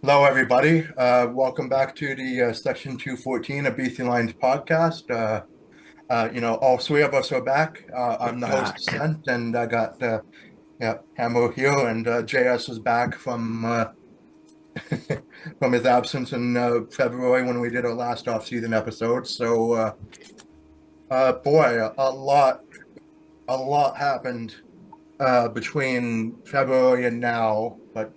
Hello, everybody. Welcome back to the Section 214 of BC Lions podcast. All three of us are back. We're I'm the host, back. Sent, and I got Hamo here, and JS is back from from his absence in February when we did our last off-season episode. Boy, a lot happened between February and now, but.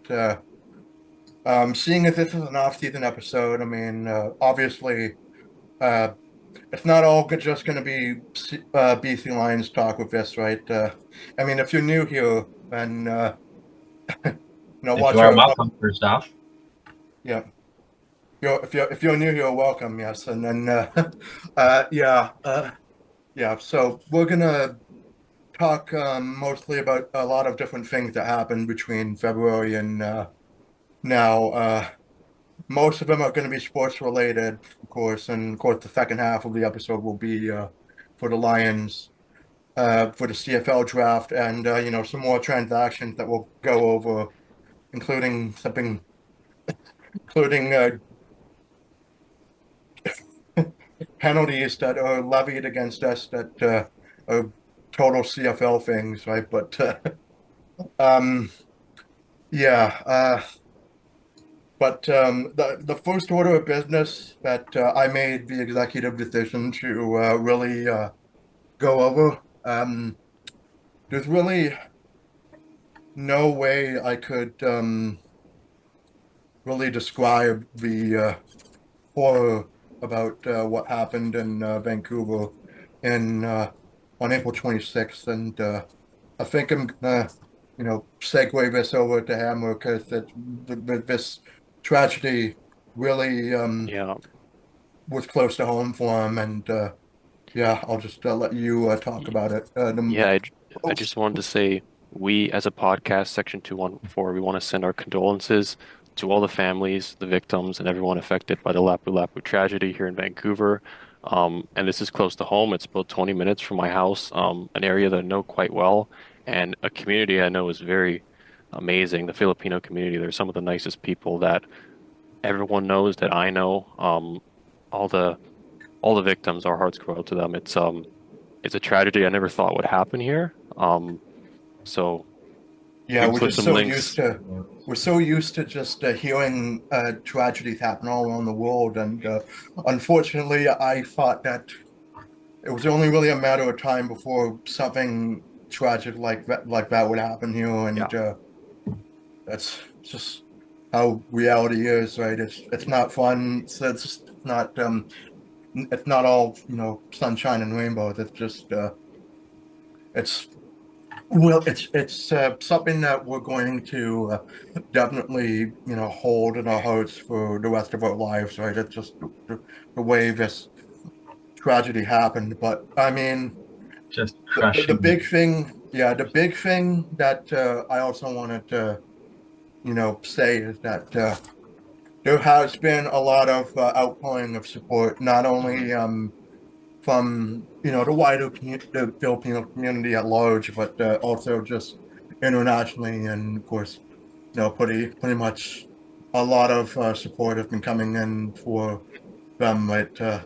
Seeing as this is an off-season episode, I mean, obviously, uh, it's not all just going to be BC Lions talk with this, right? I mean, if you're new here, then If you watch are out. welcome, first off. Yeah, if you're new here, welcome. Yes, and then yeah. So we're gonna talk mostly about a lot of different things that happened between February and now. Most of them are going to be sports related, of course, and of course the second half of the episode will be for the Lions, for the CFL draft, and some more transactions that we'll go over, including including penalties that are levied against us that are total CFL things, right? But um, yeah, the first order of business that I made the executive decision to really go over. There's really no way I could really describe the horror about what happened in Vancouver in on April 26th, and I think I'm gonna, segue this over to Hammer because this tragedy really Yeah, was close to home for him, and yeah, I'll just let you talk y- about it. yeah. I just wanted to say we, as a podcast, Section 214, we want to send our condolences to all the families, the victims, and everyone affected by the Lapu tragedy here in Vancouver. And this is close to home. It's about 20 minutes from my house, an area that I know quite well, and a community I know is very amazing. The Filipino community, they're some of the nicest people that everyone knows that I know. All the all the victims, our hearts go out to them. It's a tragedy I never thought would happen here. So Yeah, we can put some links. we're so used to just hearing tragedies happen all around the world, and unfortunately, I thought that it was only really a matter of time before something tragic like that would happen here, Yeah, and that's just how reality is, right? It's not fun. It's just not it's not all sunshine and rainbows. It's just it's Well, it's something that we're going to definitely, hold in our hearts for the rest of our lives, right? It's just the way this tragedy happened. But I mean, Just the crushing. big thing, yeah, the big thing that I also wanted to, say is that there has been a lot of outpouring of support, not only from the wider the Filipino community at large, but also just internationally, and of course, pretty much a lot of support has been coming in for them. Right. yeah,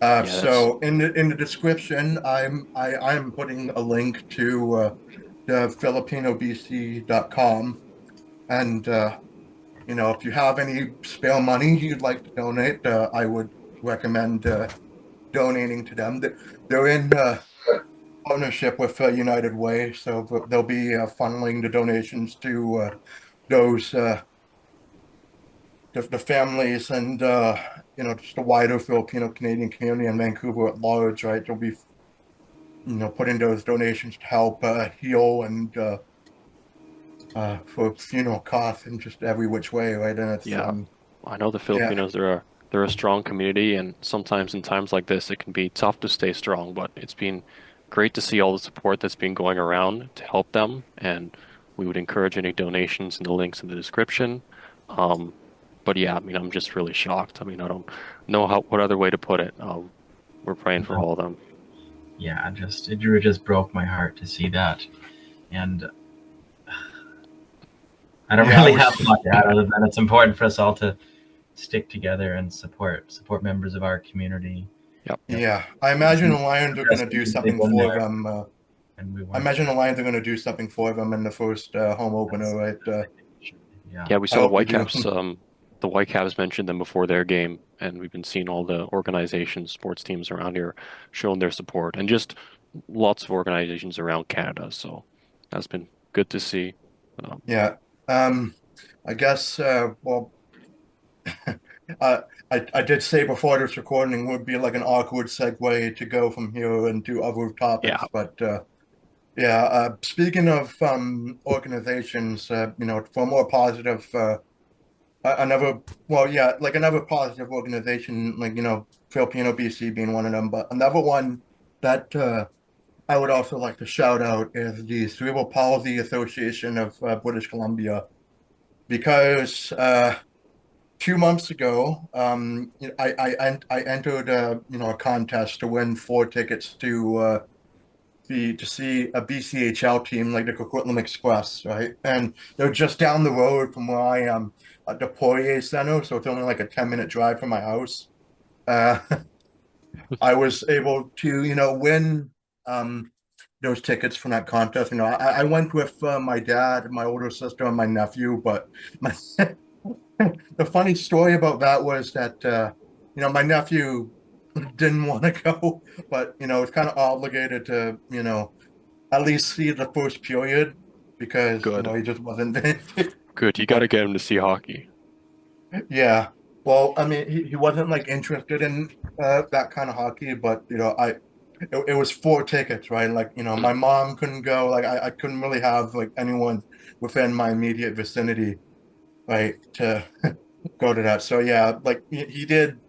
that's So in the description, I'm putting a link to the filipinobc.com, and if you have any spare money you'd like to donate, I would recommend donating to them. They're in partnership with United Way, so they'll be funneling the donations to those the families and just the wider Filipino Canadian community in Vancouver at large. Right, they'll be putting those donations to help heal and for funeral costs in just every which way. Right, and it's yeah. I know the yeah. Filipinos, they're a strong community, and sometimes in times like this, it can be tough to stay strong. But it's been great to see all the support that's been going around to help them, and we would encourage any donations in the links in the description. Um, but yeah, I mean, I'm just really shocked. I mean, I don't know what other way to put it. We're praying for all of them. Yeah, it just broke my heart to see that. And I don't Yeah, I really have was. much to add other than it's important for us all to stick together and support members of our community. Yep. You know, Yeah, I it's imagine the Lions are going to do they've something been for there, them. and we I want imagine the Lions are going to do something for them in the first home opener, right? yeah. Yeah, we I saw the hope they do. Whitecaps. The Whitecaps mentioned them before their game, and we've been seeing all the organizations, sports teams around here showing their support, and just lots of organizations around Canada. So that's been good to see. Yeah. Um, I guess. Well, uh, I did say before this recording would be like an awkward segue to go from here into other Yeah, topics, but yeah. Speaking of organizations, for more positive, another well, yeah, like another positive organization, like Filipino BC being one of them, but another one that I would also like to shout out is the Cerebral Palsy Association of British Columbia because 2 months ago, I entered a contest to win 4 tickets to see a BCHL team like the Coquitlam Express, right? And they're just down the road from where I am at the Poirier Center, so it's only like a 10-minute drive from my house. Uh, I was able to win um, those tickets from that contest. I went with my dad, my older sister, and my nephew, but my the funny story about that was that my nephew didn't want to go, but was kind of obligated to at least see the first period because good, he just wasn't. good. You got to But get him to see hockey. yeah, well, I mean, he wasn't like interested in that kind of hockey, but it was 4 tickets, right? Like my Mm. mom couldn't go, like I couldn't really have like anyone within my immediate vicinity, right, to go to that. So yeah, like he did.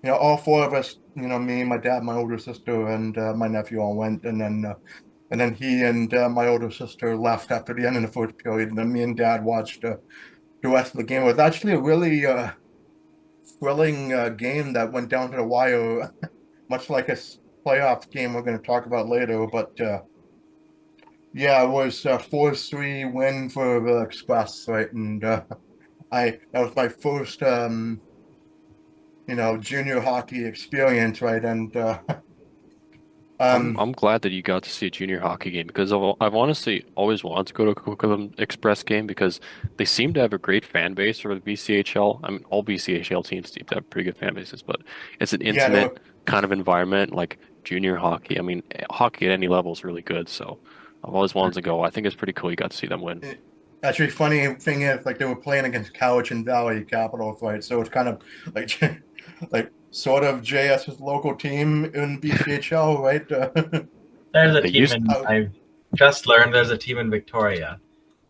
All four of us, me, my dad, my older sister, and my nephew all went, and then he and my older sister left after the end of the first period, and then me and dad watched the rest of the game. It was actually a really thrilling game that went down to the wire, much like playoff game we're going to talk about later. But yeah, it was a 4-3 win for the Express, right? And I that was my first junior hockey experience, right? And I'm um, I'm glad that you got to see a junior hockey game because I've honestly always wanted to go to a Coquitlam Express game because they seem to have a great fan base for the BCHL. I mean, all BCHL teams seem to have pretty good fan bases, but it's an yeah, there were intimate kind of environment like junior hockey. I mean, hockey at any level is really good, so I've always wanted to go. I think it's pretty cool you got to see them win. it, actually funny thing is like they were playing against Cowichan Valley Capitals, right? So it's kind of like like sort of JS's local team in BCHL, right? There's a They team used in I've just learned there's a team in Victoria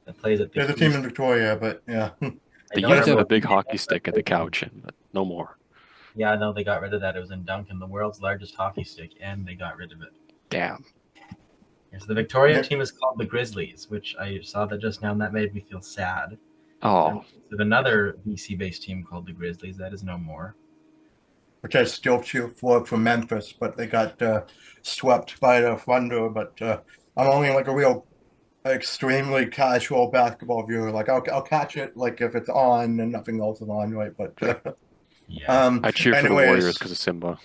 that plays at the there's a team Keys. in Victoria, but yeah, I they don't used to remember have a what the big name hockey is, but stick at the Cowichan, but no more. yeah, I know they got rid of that. It was in Duncan, the world's largest hockey stick, and they got rid of it. Damn. Yes, the Victoria yeah, team is called the Grizzlies, which I saw that just now, and that made me feel sad. Oh, And there's another BC-based team called the Grizzlies. That is no more. which I still cheer for from Memphis, but they got swept by the Thunder. But I'm only like a real extremely casual basketball viewer. Like I'll catch it like if it's on and nothing else is on, right? But Yeah. I cheer for the Warriors anyways, because of Simba.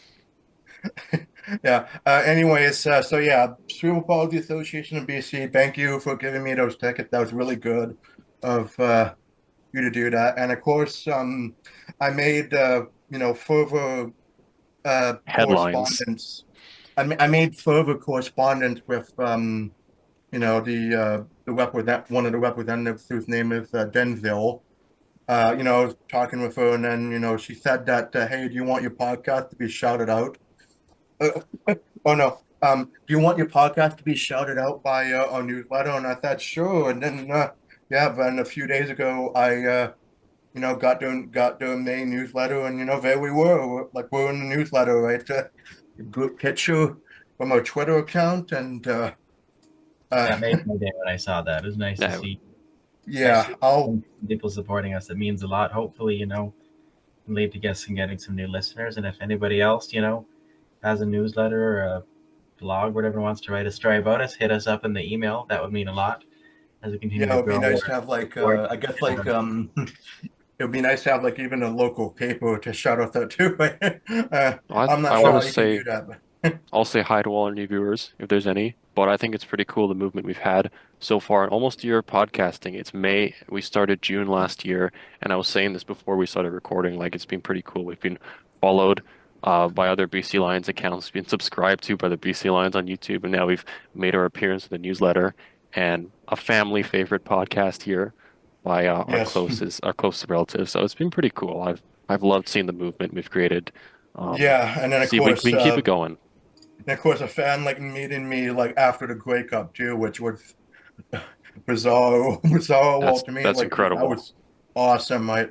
yeah. Anyways, so yeah, Cerebral Palsy Association of BC. Thank you for giving me those tickets. That was really good of you to do that. And of course, I made further Headlines. correspondence. I made further correspondence with the one of the representatives whose name is Denville. Talking with her, and then she said that, hey, do you want your podcast to be shouted out? Uh, oh no. Do you want your podcast to be shouted out by our newsletter? And I said, sure. And then, yeah, then a few days ago, I, got the main newsletter, and there we were, like we're in the newsletter, right? Group picture from our Twitter account, and uh, That made my day when I saw that. It was nice to Yeah, see. Nice to yeah, see people supporting us. It means a lot. Hopefully, lead to guests and getting some new listeners. And if anybody else, has a newsletter or a blog, whatever wants to write a story about us, hit us up in the email. That would mean a lot. as we continue Yeah, it to would be grow. nice to have like I guess like it would be nice to have like even a local paper to shout out that too. I'm not I sure want how to you can do say that, but I'll say hi to all our new viewers if there's any. But I think it's pretty cool the movement we've had so far in almost a year of podcasting. It's May. We started June last year, and I was saying this before we started recording. Like it's been pretty cool. We've been followed by other BC Lions accounts, been subscribed to by the BC Lions on YouTube, and now we've made our appearance in the newsletter and a family favorite podcast here by yes, our closest relatives. So it's been pretty cool. I've loved seeing the movement we've created. yeah, and then See if we can keep it going. of course a fan like meeting me like after the Grey Cup too, which was bizarre, bizarre. Well, to me, That's like that incredible. was awesome. I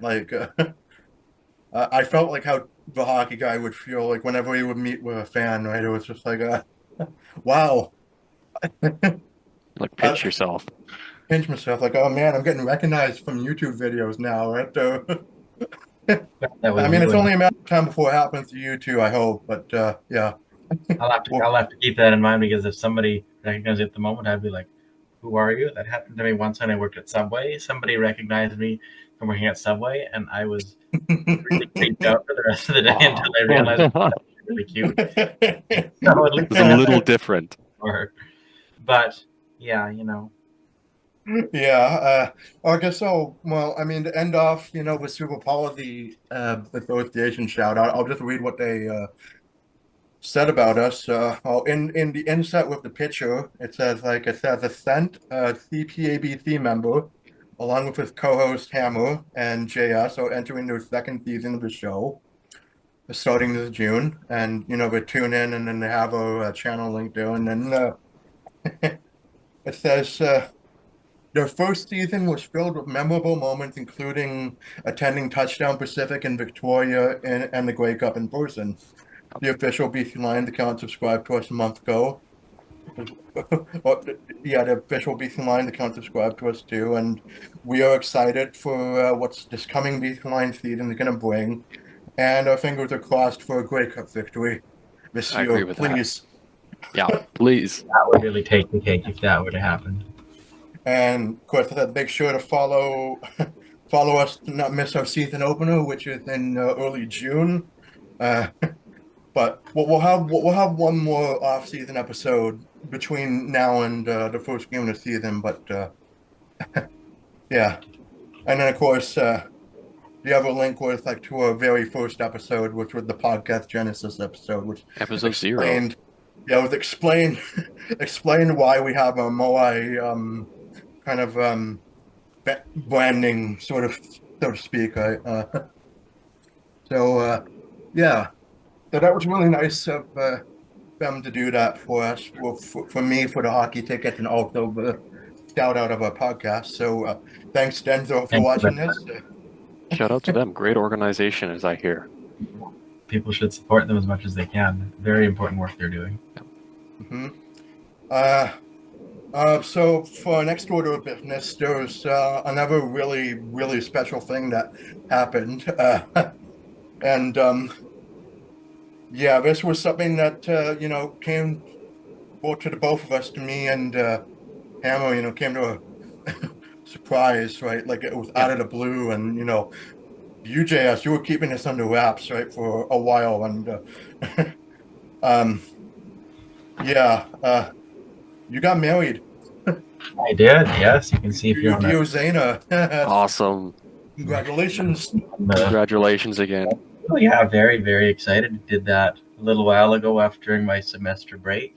felt like how the hockey guy would feel like whenever he would meet with a fan, right? It was just like, wow. Like I pinch yourself. pinch myself, like, oh man, I'm getting recognized from YouTube videos now, right? That I was mean, you, it's and only a matter of time before it happens to you too, I hope. But yeah, well, I'll have to keep that in mind because if somebody recognized me at the moment, I'd be like, "Who are you?" That happened to me once when I worked at Subway. Somebody recognized me from working at Subway, and I was really creeped out for the rest of the day until Oh. I realized that was really cute. So at least It's a I have little different. for her. But yeah, you know, yeah. I guess so. Well, I mean, to end off, with Super Policy, the association shout out, I'll just read what they said about us. In the inset with the picture, it says Ascent, CPABC member, along with his co-host Hammer and JS, are entering their second season of the show, starting this June. And they tune in, and then they have a channel link there, and then it says. Their first season was filled with memorable moments, including attending Touchdown Pacific in Victoria and the Grey Cup in person. The official BC Lions account subscribed to us a month ago. Well, yeah, the official BC Lions account subscribed to us too, and we are excited for what's this coming BC Lions season is going to bring. And our fingers are crossed for a Grey Cup victory this I year, agree with that. please. Yeah, please. that would really take the cake if that were to happen. And of course, make sure to follow follow us to not miss our season opener, which is in early June. Uh, but we'll have one more off-season episode between now and the first game of the season. But yeah, and then of course the other link was like to our very first episode, which was the podcast Genesis episode, which Episode 0. explained, yeah, it was explained explained why we have a Moai kind of branding, sort of, so to speak. Yeah, so that was really nice of them to do that for us, for me, for the hockey ticket, and also the shout out of our podcast. So thanks, Denzo, for Thank you. watching this. Shout out to them. Great organization, as I hear. People should support them as much as they can. Very important work they're doing. Mhm. So for our next order of business, there's another really, really special thing that happened. And yeah, this was something that came both to the both of us, to me and Hammer. Came to a surprise, right? Like it was Yeah. out of the blue, and UJS, you were keeping this under wraps, right, for a while, and um, yeah, you got married. I did, yes. You can see if you're Your on dear Zana. Awesome. Congratulations. the. Congratulations again. Yeah, very, very excited. Did that a little while ago after during my semester break.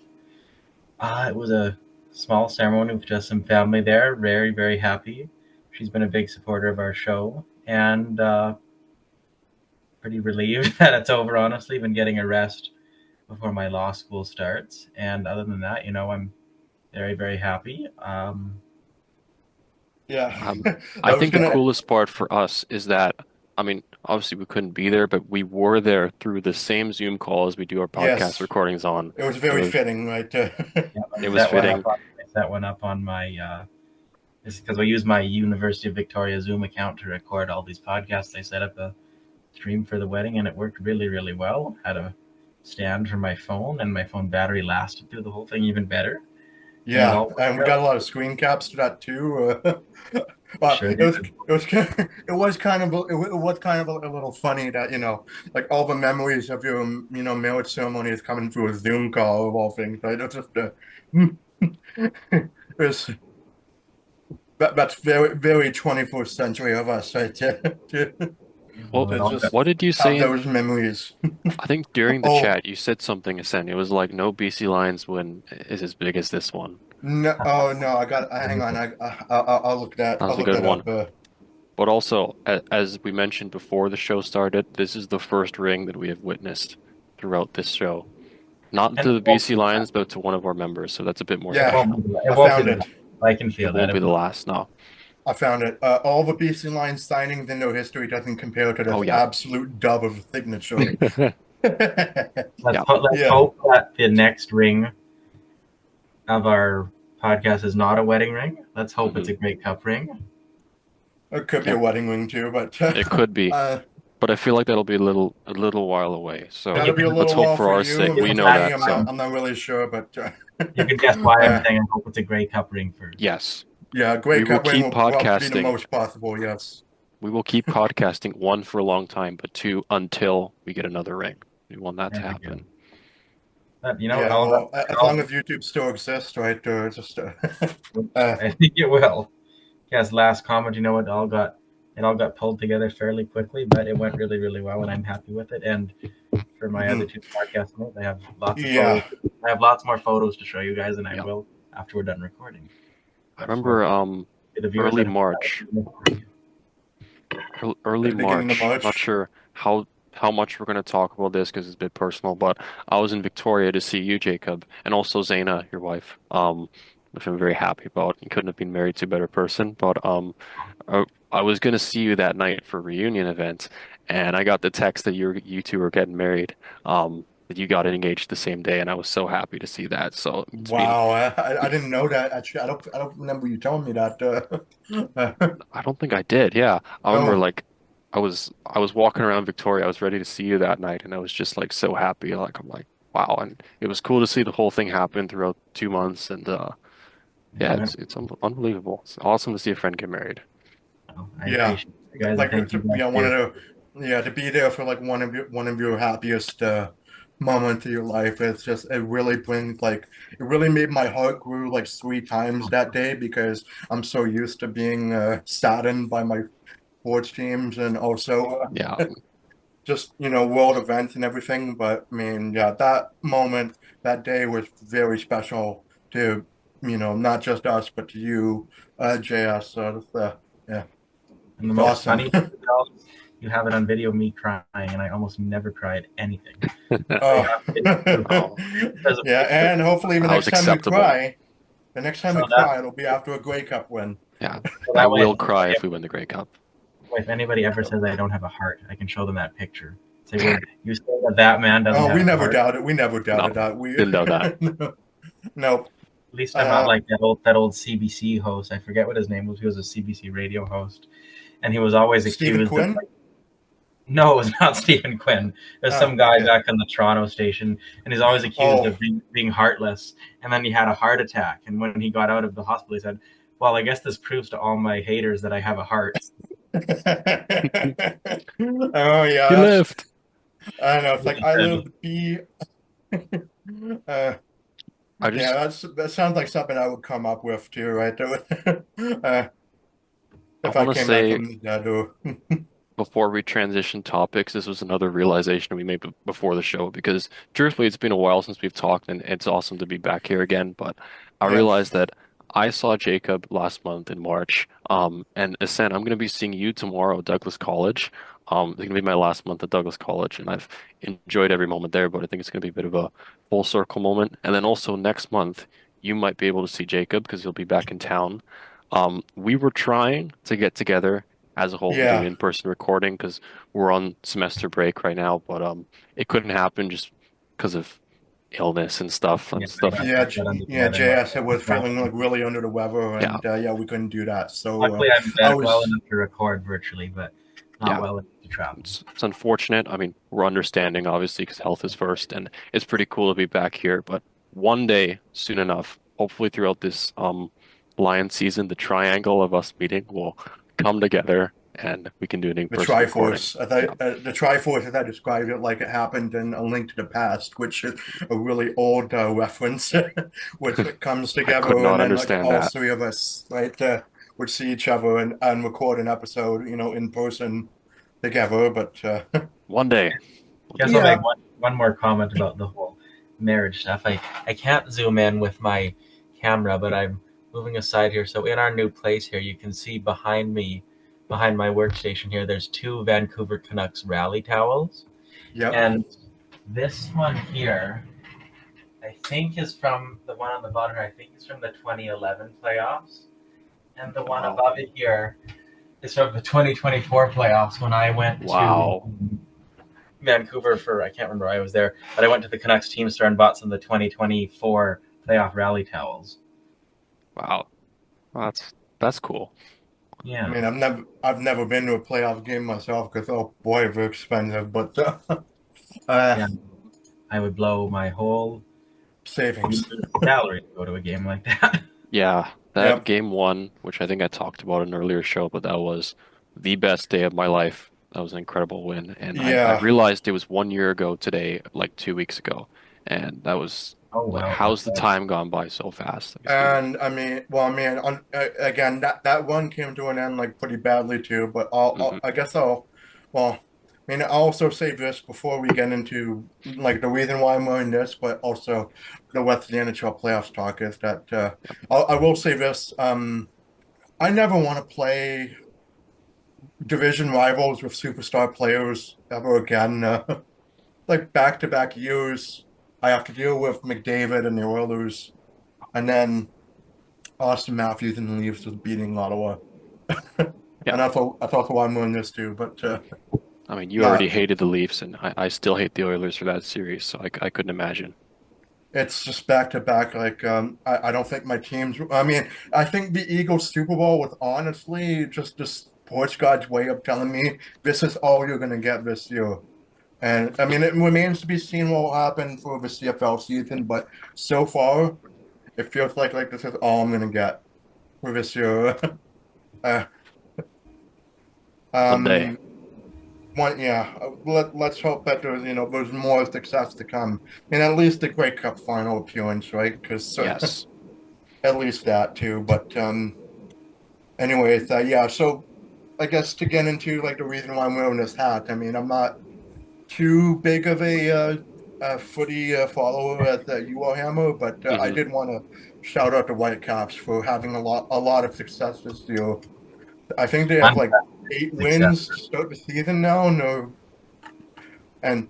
It was a small ceremony with just some family there. Very, very happy. She's been a big supporter of our show, and pretty relieved that it's over. Honestly, been getting a rest before my law school starts. And other than that, I'm very, very happy. Yeah, I I was think the gonna. coolest part for us is that, I mean, obviously we couldn't be there, but we were there through the same Zoom call as we do our podcast Yes, recordings on. it was It very was fitting, right? Yeah, it was fitting. I set one up on my. It's because I use my University of Victoria Zoom account to record all these podcasts. I set up a stream for the wedding, and it worked really, really well. Had a stand for my phone, and my phone battery lasted through the whole thing even better. And it Yeah, all and worked we got out. a lot of screen caps to that too. But Sure it was did. it was kind of it was kind of a little funny that like all the memories of your marriage ceremony is coming through a Zoom call of all things. Right? It's just it's that's very 21st century of us, right? To Well, Well, it all got just what did you say have in? those memories. I think during the Oh chat you said something, Asen. It was like no BC Lions win is as big as this one. no! Oh no! I got. Hang on. That I'll was a look good that one. up. But also, as we mentioned before the show started, this is the first ring that we have witnessed throughout this show. Not and to it the won't BC be the Lions, last. but to one of our members. So that's a bit more It Yeah, won't special. be the, it I won't be found the it. last. I can It feel that. won't It be the will. last, no. I found it. All the BC Lions signings in their history doesn't compare to Oh this yeah. absolute dub of a signature. Yeah. Let's Yeah, hope that the next ring of our podcast is not a wedding ring. Let's hope it's hmm a Great Cup ring. it could be Yeah. a wedding ring too, but It could be. uh, But I feel like that'll be a little while away. And So you that'll be a can let's little hope while for for our you. sake. give We us know For that. me, that. So I'm not really sure, but You can guess why I'm uh, saying I hope it's a Grey Cup ring first. yes, yeah, we Great will Cup ring keep will probably be the podcasting. most possible. Yes. We will keep podcasting, one, for a long time, but two, until we get another ring. We want that to There we go. happen. But you know, Yeah, well, as long as YouTube still exists, right? Just I think it will. Yes, last comment. You know, it all got pulled together fairly quickly, but it went really, really well, and I'm happy with it. And for my other mhm. two podcast mates, I have lots of photos. Yeah, I have lots more photos to show you guys, and I Yeah. will after we're done recording. I But for remember the viewers early at home, March. Early at the beginning of March. Not March. sure how much we're going to talk about this because it's a bit personal, but I was in Victoria to see you, Jacob, and also Zaina, your wife, which I'm very happy about. You couldn't have been married to a better person, but I was going to see you that night for a reunion event, and I got the text that you two were getting married, that you got engaged the same day, and I was so happy to see that. So it's been, Wow, I didn't know that. Actually, I don't remember you telling me that. I don't think I did. Yeah, I remember Oh, like I was walking around Victoria. I was ready to see you that night, and I was just like so happy. Like I'm like wow, and it was cool to see the whole thing happen throughout 2 months. And yeah, yeah, it's unbelievable. It's awesome to see a friend get married. I yeah. appreciate you guys, and Like thank you guys yeah, for your. to be there for like one of your happiest moments of your life. It's just it really brings like it really made my heart grew like 3 times that day because I'm so used to being saddened by my sports teams and also Yeah, just world events and everything. But I mean, yeah, that moment, that day was very special to not just us but to you, JS. So yeah, And the it's most awesome. funny thing is you have it on video, me crying, and I almost never cry at anything. So you Oh, have it oh, as a yeah, picture. and hopefully that was acceptable. the next time So we that cry, it'll be after a Grey Cup win. Yeah, so I that way, will cry if we win the Grey Cup. if anybody ever says I don't have a heart, I can show them that picture. Say, well, you say that that man doesn't Oh, we have a never heart. doubted. We never No, doubted that. We didn't know that. no. At least I'm not Uh, like that old CBC host. I forget what his name was. He was a CBC radio host, and he was always Stephen accused of Quinn. like, no, it was not Stephen Quinn. There's Oh, some guy okay. back on the Toronto station, and he's always accused Oh. of being heartless. And then he had a heart attack, and when he got out of the hospital, he said, "Well, I guess this proves to all my haters that I have a heart." Oh He yeah, that's lived. I don't know. It's like He I said, live to be. uh, I yeah, just that sounds like something I would come up with too, right? I If I want to came back say from the dead. Or, before we transition topics, this was another realization we made before the show because truthfully, it's been a while since we've talked, and it's awesome to be back here again. But I yeah. realized that I saw Jacob last month in March, and Asen, I'm going to be seeing you tomorrow at Douglas College. It's going to be my last month at Douglas College, and I've enjoyed every moment there. But I think it's going to be a bit of a full circle moment. And then also next month, you might be able to see Jacob because he'll be back in town. We were trying to get together as a whole and do an Yeah. in-person recording because we're on semester break right now, but it couldn't happen just because of illness and stuff "Yeah, and I stuff. got Yeah, that under the yeah, weather." But JS was feeling like really under the weather, Yeah, and yeah, we couldn't do that. So luckily, I'm I well was, enough to record virtually, but not yeah. well enough to travel. It's unfortunate. I mean, we're understanding obviously because health is first, and it's pretty cool to be back here. But one day, soon enough, hopefully throughout this Lion season, the triangle of us meeting will come together and we can do an The in-person recording. Triforce. The Triforce, as I described it, like it happened in A Link to the Past, which is a really old reference, which it comes I could together, and not then like understand all that. three of us, right, would see each other and record an episode, in person together. But One day. We'll Guess do I'll that. yeah, make one more comment about the whole marriage stuff. I can't zoom in with my camera, but I'm moving aside here. So in our new place here, you can see behind me, behind my workstation here, there's two Vancouver Canucks rally towels. yep, And this one here, I think is from the one on the bottom here, I think is from the 2011 playoffs. And the one Wow. above it here is from the 2024 playoffs when I went to Wow. Vancouver for, I can't remember why I was there, but I went to the Canucks team store and bought some of the 2024 playoff rally towels. Wow. That's cool. I Yeah. mean, I've never been to a playoff game myself because oh boy, they're expensive, but Yeah. I would blow my whole savings. salary to go to a game like that. Yeah, that Yep. game one, which I think I talked about in an earlier show, but that was the best day of my life. That was an incredible win. And I Yeah. realized it was 1 year ago today, like 2 weeks ago. And that was Oh, like, wow. how's the time gone by so fast? Like, it's been, And I mean, well, I mean, again, that one came to an end like pretty badly too. But mhm. I guess well, I mean, I'll also say this before we get into like the reason why I'm wearing this, but also the rest of the NHL playoffs talk is that I will say this. I never want to play division rivals with superstar players ever again. Like back-to-back years, I have to deal with McDavid and the Oilers, and then Austin Matthews and the Leafs was beating Ottawa. Yeah. And I thought why I'm doing this too, but I mean, you yeah, already hated the Leafs, and I still hate the Oilers for that series, so I couldn't imagine. it's just back to back. Like I don't think my teams. I mean, I think the Eagles Super Bowl was honestly just the sports god's way of telling me this is all you're gonna get this year. And I mean, it remains to be seen what will happen for the CFL season, but so far, it feels like this is all I'm gonna get for this year. uh, One day. um, yeah. Let's hope that there's more success to come, and at least the Grey Cup final appearance, right? Because Yes. at least that too. But anyways, yeah. So I guess to get into like the reason why I'm wearing this hat, I mean, I'm not too big of a footy follower as you are, Hammer, but I hmm did want to shout out the Whitecaps for having a lot of success this year. I think they have like 8 wins to Success. start the season now, and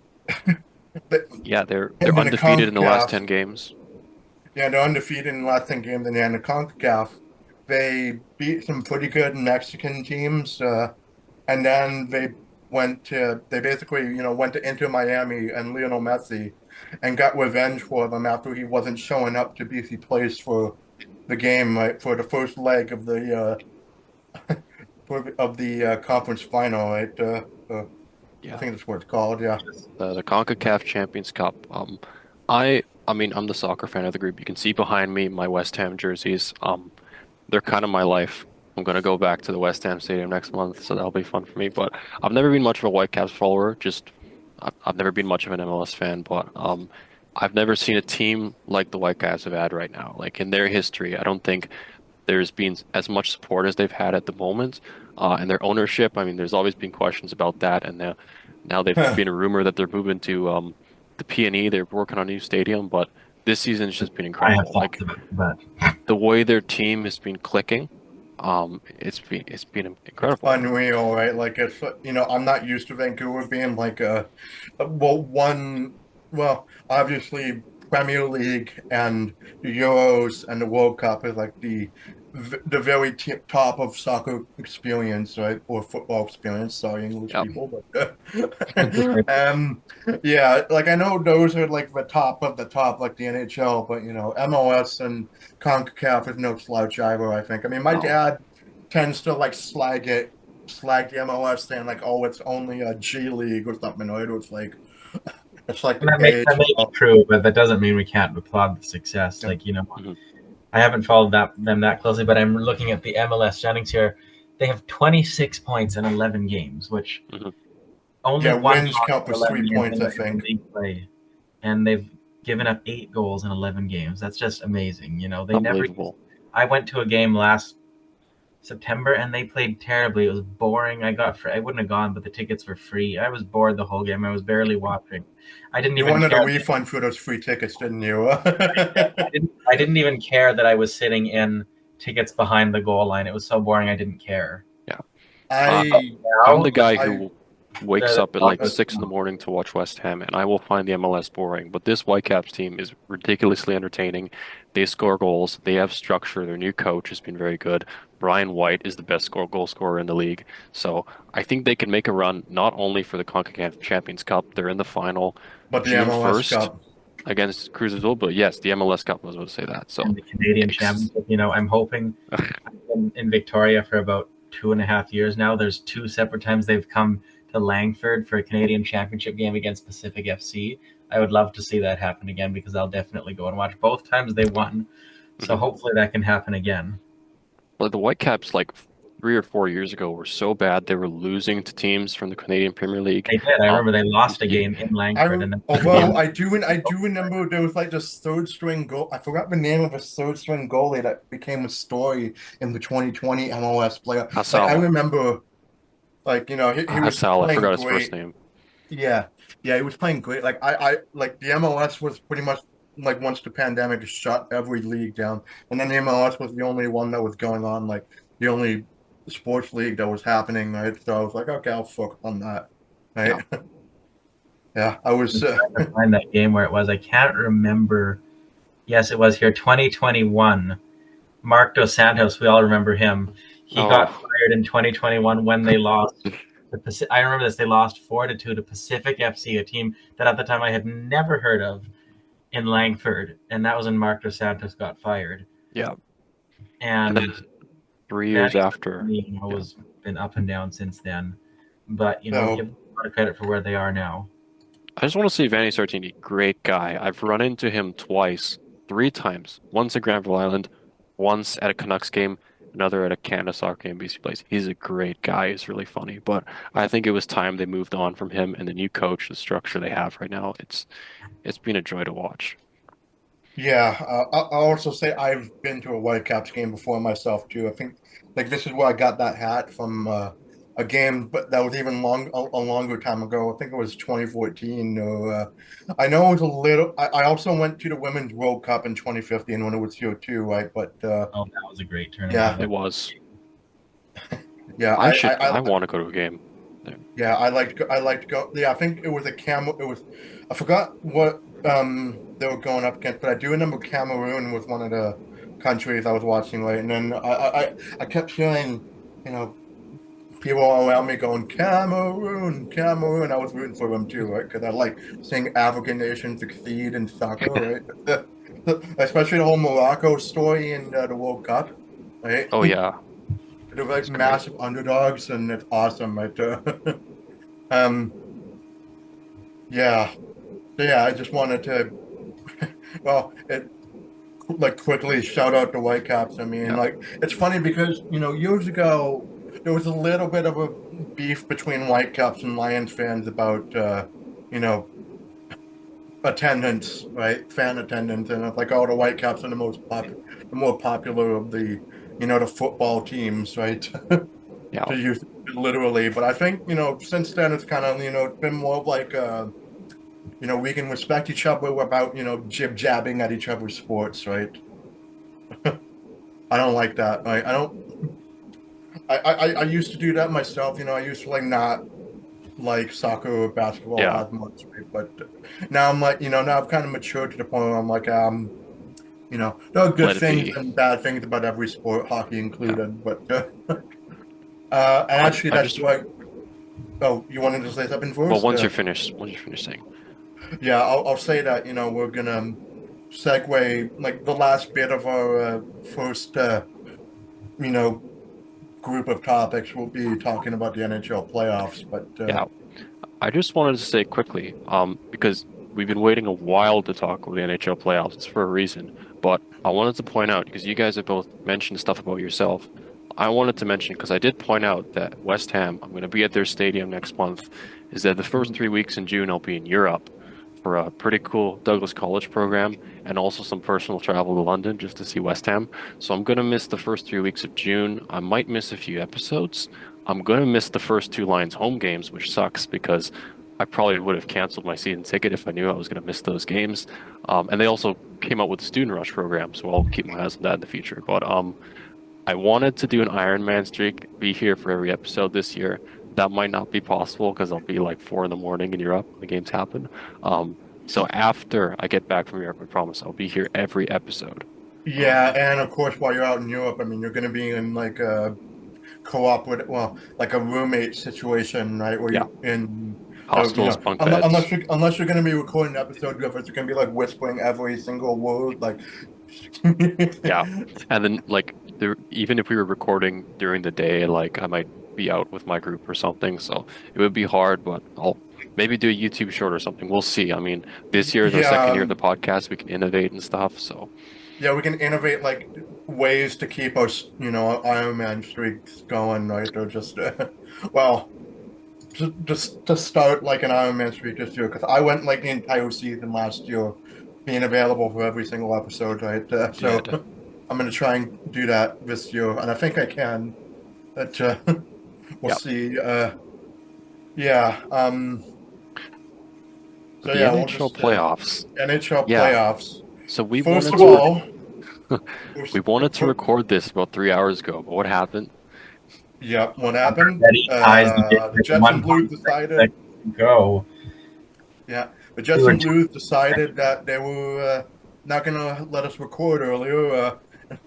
Yeah, they're in the undefeated in the last CONCACAF, 10 games. yeah, they're undefeated in the last 10 games, and in the CONCACAF, they beat some pretty good Mexican teams, and then they basically, went to Inter Miami and Lionel Messi and got revenge for them after he wasn't showing up to BC Place for the game, right, for the first leg of the conference final, right? I Yeah. think that's what it's called, yeah. The CONCACAF Champions Cup. I mean, I'm the soccer fan of the group. You can see behind me my West Ham jerseys. They're kind of my life. I'm gonna go back to the West Ham Stadium next month, so that'll be fun for me. But I've never been much of a Whitecaps follower. I've never been much of an MLS fan, but I've never seen a team like the Whitecaps have had right now. Like in their history, I don't think there's been as much support as they've had at the moment. And their ownership, I mean, there's always been questions about that, and now they've been a rumor that they're moving to the P&E. They're working on a new stadium, but this season's just been I have incredible. thoughts Like about it, but the way their team has been clicking, it's been It's incredible. unreal, right? Like it's I'm not used to Vancouver being like well, obviously Premier League and the Euros and the World Cup is like the very top of soccer experience, right? Or football experience. Sorry, English Yep. people, but yeah, like I know those are like the top of the top, like the NHL, but MLS and CONCACAF is no slouch either. I think. I mean, my No. dad tends to like slag the MLS, saying like, "Oh, it's only a G League or something." Or it's like and the that may be AHL. true, but that doesn't mean we can't applaud the success. Yeah. Like, Mhm. I haven't followed them that closely, but I'm looking at the MLS standings here. They have 26 points in 11 games, which Mhm. only Yeah, one wins loss count in as 11 games £3 points, I in think. league play, and they've given up 8 goals in 11 games. That's just amazing. They never. Unbelievable. I went to a game last September and they played terribly. It was boring. I wouldn't have gone, but the tickets were free. I was bored the whole game. I was barely watching. I didn't You even wanted a care. refund for those free tickets, didn't you? I didn't even care that I was sitting in tickets behind the goal line. It was so boring. I didn't care. Yeah. I I'm the Now guy I who wakes the up at like talk is 6 in the morning to watch West Ham, and I will find the MLS boring. But this Whitecaps team is ridiculously entertaining. They score goals. They have structure. Their new coach has been very good. Brian White is the best goal scorer in the league. So I think they can make a run not only for the CONCACAF Champions Cup. They're in the final but the June MLS 1st Cup. against Cruz Azul. But yes, the MLS Cup, I was about to say that. So and the Canadian ex Championship. I'm hoping. I've been in Victoria for about 2.5 years now. There's 2 separate times they've come to Langford for a Canadian Championship game against Pacific FC. I would love to see that happen again because I'll definitely go and watch. Both times they won, so Mhm. hopefully that can happen again. Well, the Whitecaps, like 3 or 4 years ago, were so bad they were losing to teams from the Canadian Premier League. They did. I Um, remember they lost a yeah, game in Langford, and then Although I do remember there was like this third string goal. I forgot the name of a third string goalie that became a story in the 2020 MLS playoff. Like I Hasal. remember, like he was Hasal. I playing forgot his first great. name. Yeah, yeah, he was playing great. Like I like the MLS was pretty much like once the pandemic shut every league down, and then the MLS was the only one that was going on, like the only sports league that was happening, right? So I was like, okay, I'll focus on that, Yeah. right? Yeah, I was. I'm trying to find that game where it was. I can't remember. Yes, it was here, 2021. Mark Dos Santos, we all remember him. He got Oh, fired in 2021 when they lost. I remember this. They lost 4-2 to Pacific FC, a team that at the time I had never heard of in Langford, and that was when Mark Dos Santos got fired. yeah. And And then 3 years Vanny after, yeah. has been up and down since then, but So give them a lot of credit for where they are now. I just want to say Vanni Sartini, great guy. I've run into him twice, 3 times. Once at Granville Island, once at a Canucks game, another at a Canada soccer game BC plays. He's a great guy. He's really funny. But I think it was time they moved on from him and the new coach, the structure they have right now. It's been a joy to watch. yeah, I'll also say I've been to a Whitecaps game before myself too. I think like this is where I got that hat from a game, but that was even a longer time ago. I think it was 2014. Or I know it was a little. I also went to the Women's World Cup in 2015 when it was here too, right? But Oh, that was a great tournament. I yeah, It love. was. yeah, I want to go to a game. yeah, I liked go. Yeah, I think it was a camel. It was, I forgot what they were going up against, but I do remember Cameroon was one of the countries I was watching, right? And then I kept hearing, you know, people all around me going Cameroon, Cameroon. I was rooting for them too, right? Because I like seeing African nations succeed in soccer, right? Especially the whole Morocco story in the World Cup, right? Oh yeah, They're like it's great. massive underdogs, and it's awesome, right? Um, yeah. So yeah, I just wanted to, well, it like quickly shout out the Whitecaps. I mean, Yeah. like it's funny because years ago there was a little bit of a beef between Whitecaps and Lions fans about you know attendance, right? Fan attendance, and it's like, oh, the Whitecaps are the more popular of the the football teams, right? Yeah. To use it literally, but I think since then it's kind of it's been more of like we can respect each other without, jib jabbing at each other's sports, right? I don't like that. I don't. I used to do that myself. I used to like not like soccer or basketball Yeah. as much, right? But now I'm like, now I've kind of matured to the point where I'm like, there are good Let it things be. and bad things about every sport, hockey Yeah. included. But and I actually, I that's just why. Oh, you wanted to say something well first? once you're finished saying. Yeah, I'll say that. We're gonna segue like the last bit of our first, you know, group of topics. We'll be talking about the NHL playoffs, but Yeah. I just wanted to say quickly, because we've been waiting a while to talk about the NHL playoffs. It's for a reason. But I wanted to point out, because you guys have both mentioned stuff about yourself, I wanted to mention, because I did point out that West Ham, I'm going to be at their stadium next month, is that the first 3 weeks in June I'll be in Europe for a pretty cool Douglas College program and also some personal travel to London just to see West Ham. So I'm going to miss the first 3 weeks of June. I might miss a few episodes. I'm going to miss the first two Lions home games, which sucks because I probably would have canceled my season ticket if I knew I was going to miss those games. And they also came out with the student rush program, so I'll keep my eyes on that in the future. But I wanted to do an Iron Man streak, be here for every episode this year. That might not be possible because I'll be like 4 in the morning in Europe when the games happen. So after I get back from Europe, I promise I'll be here every episode. Yeah, and of course, while you're out in Europe, I mean, you're going to be in like a co-op with, well, like a roommate situation, right? Where Yeah, you in, hostels, bunk beds. unless you're going to be recording an episode of it, you're going to be like whispering every single word, like. Yeah, and then like there, even if we were recording during the day, like I might be out with my group or something, so it would be hard. But I'll maybe do a YouTube short or something. We'll see. I mean, this year is our Yeah, second year of the podcast. We can innovate and stuff. So yeah, we can innovate like ways to keep us, Iron Man streaks going, right? Or just, well, just to start like an Iron Man streak this year, because I went like the entire season last year being available for every single episode, right? So did. I'm going to try and do that this year, and I think I can. But we'll Yeah, see. Yeah. but So the yeah, we'll NHL just playoffs. NHL Yeah. playoffs. So First of all, we first, wanted to record this about 3 hours ago, but what happened? yeah, what happened? Betty ties the game The with Jets and Blues 1.6 decided. seconds to go. Yeah, the We Jets were and two Blues decided that they were not going to let us record earlier.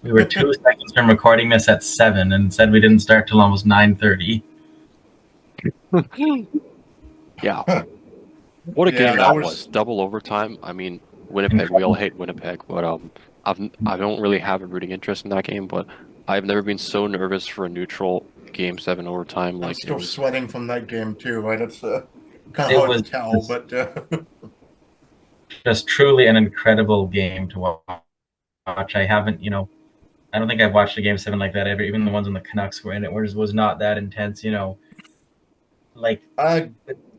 we were 2 seconds from recording this at 7, and said we didn't start till almost 9:30. Yeah, what a Yeah, game that that was. was. Double overtime. I mean, Winnipeg, we all hate Winnipeg, but I don't really have a rooting interest in that game, but I've never been so nervous for a neutral game seven overtime. I'm Like it still was, sweating from that game too, right? It's kind of It hard to was tell, but just truly an incredible game to watch. I haven't, I don't think I've watched a game 7 like that ever. Even the ones when the Canucks were in it, was not that intense. Like uh,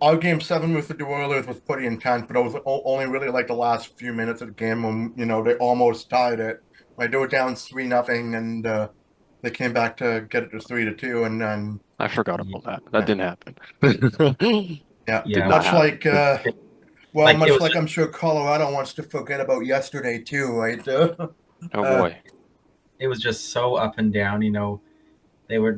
our game seven with the Oilers was pretty intense, but it was only really like the last few minutes of the game when they almost tied it. Like they were down 3-0, and they came back to get it to 3-2, and then I forgot about that. That yeah, didn't happen. yeah, Did yeah, not much happen. like it much was like I'm sure Colorado wants to forget about yesterday too, right? Oh Uh, boy. it was just so up and down.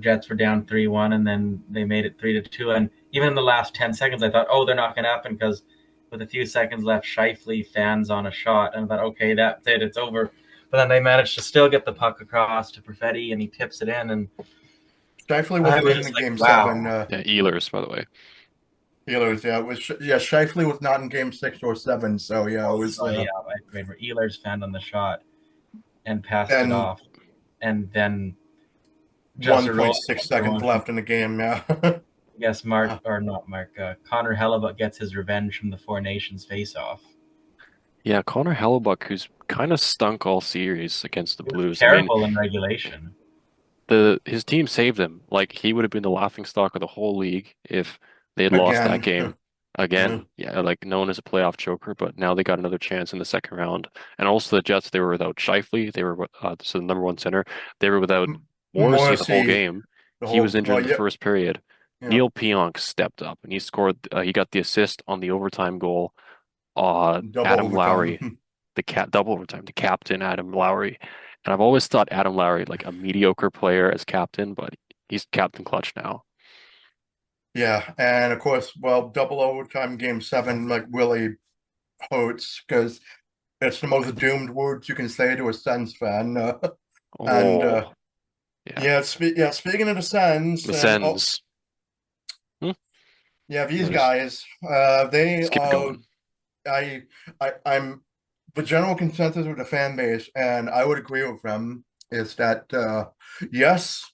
Jets were down 3-1, and then they made it 3-2. And even in the last 10 seconds, I thought, oh, they're not going to happen, because with a few seconds left, Scheifele fans on a shot, and I thought, okay, that's it, it's over. But then they managed to still get the puck across to Perfetti, and he tips it in, and Scheifele I wasn't was in the just like, game seven. wow. Yeah, Ehlers, by the way. Steelers, yeah, Scheifele was not in game 6 or 7, so yeah, it Oh, was yeah, I remember Ehlers fanned on the shot and passed it then off, and then just rolling 1.6 seconds everyone. left in the game. Yeah, I guess Uh, Connor Hellebuck gets his revenge from the Four Nations face-off. Yeah, Connor Hellebuck, who's kind of stunk all series against the It was Blues. I mean, terrible in regulation. the his team saved him. Like he would have been the laughing stock of the whole league if they had lost that again. game Yeah. again. Yeah, like known as a playoff choker, but now they got another chance in the second round. And also the Jets, they were without Scheifele. They were so the number one center. They were without Morrissey the whole Morrissey, game. He was injured well, in the yeah, first period. yeah, Neil Pionk stepped up and he scored. He got the assist on the overtime goal. double Adam Lowry, overtime. the cat double overtime, the captain Adam Lowry. And I've always thought Adam Lowry like a mediocre player as captain, but he's captain clutch now. Yeah, and of course, well, double overtime game seven like really hurts because it's the most doomed words you can say to a Sens fan. And Oh, yeah. speaking of the Sens, The and oh, Sens. Hmm? yeah, these We'll just guys, they let's keep it are. going. I'm the general consensus of the fan base, and I would agree with them, is that yes,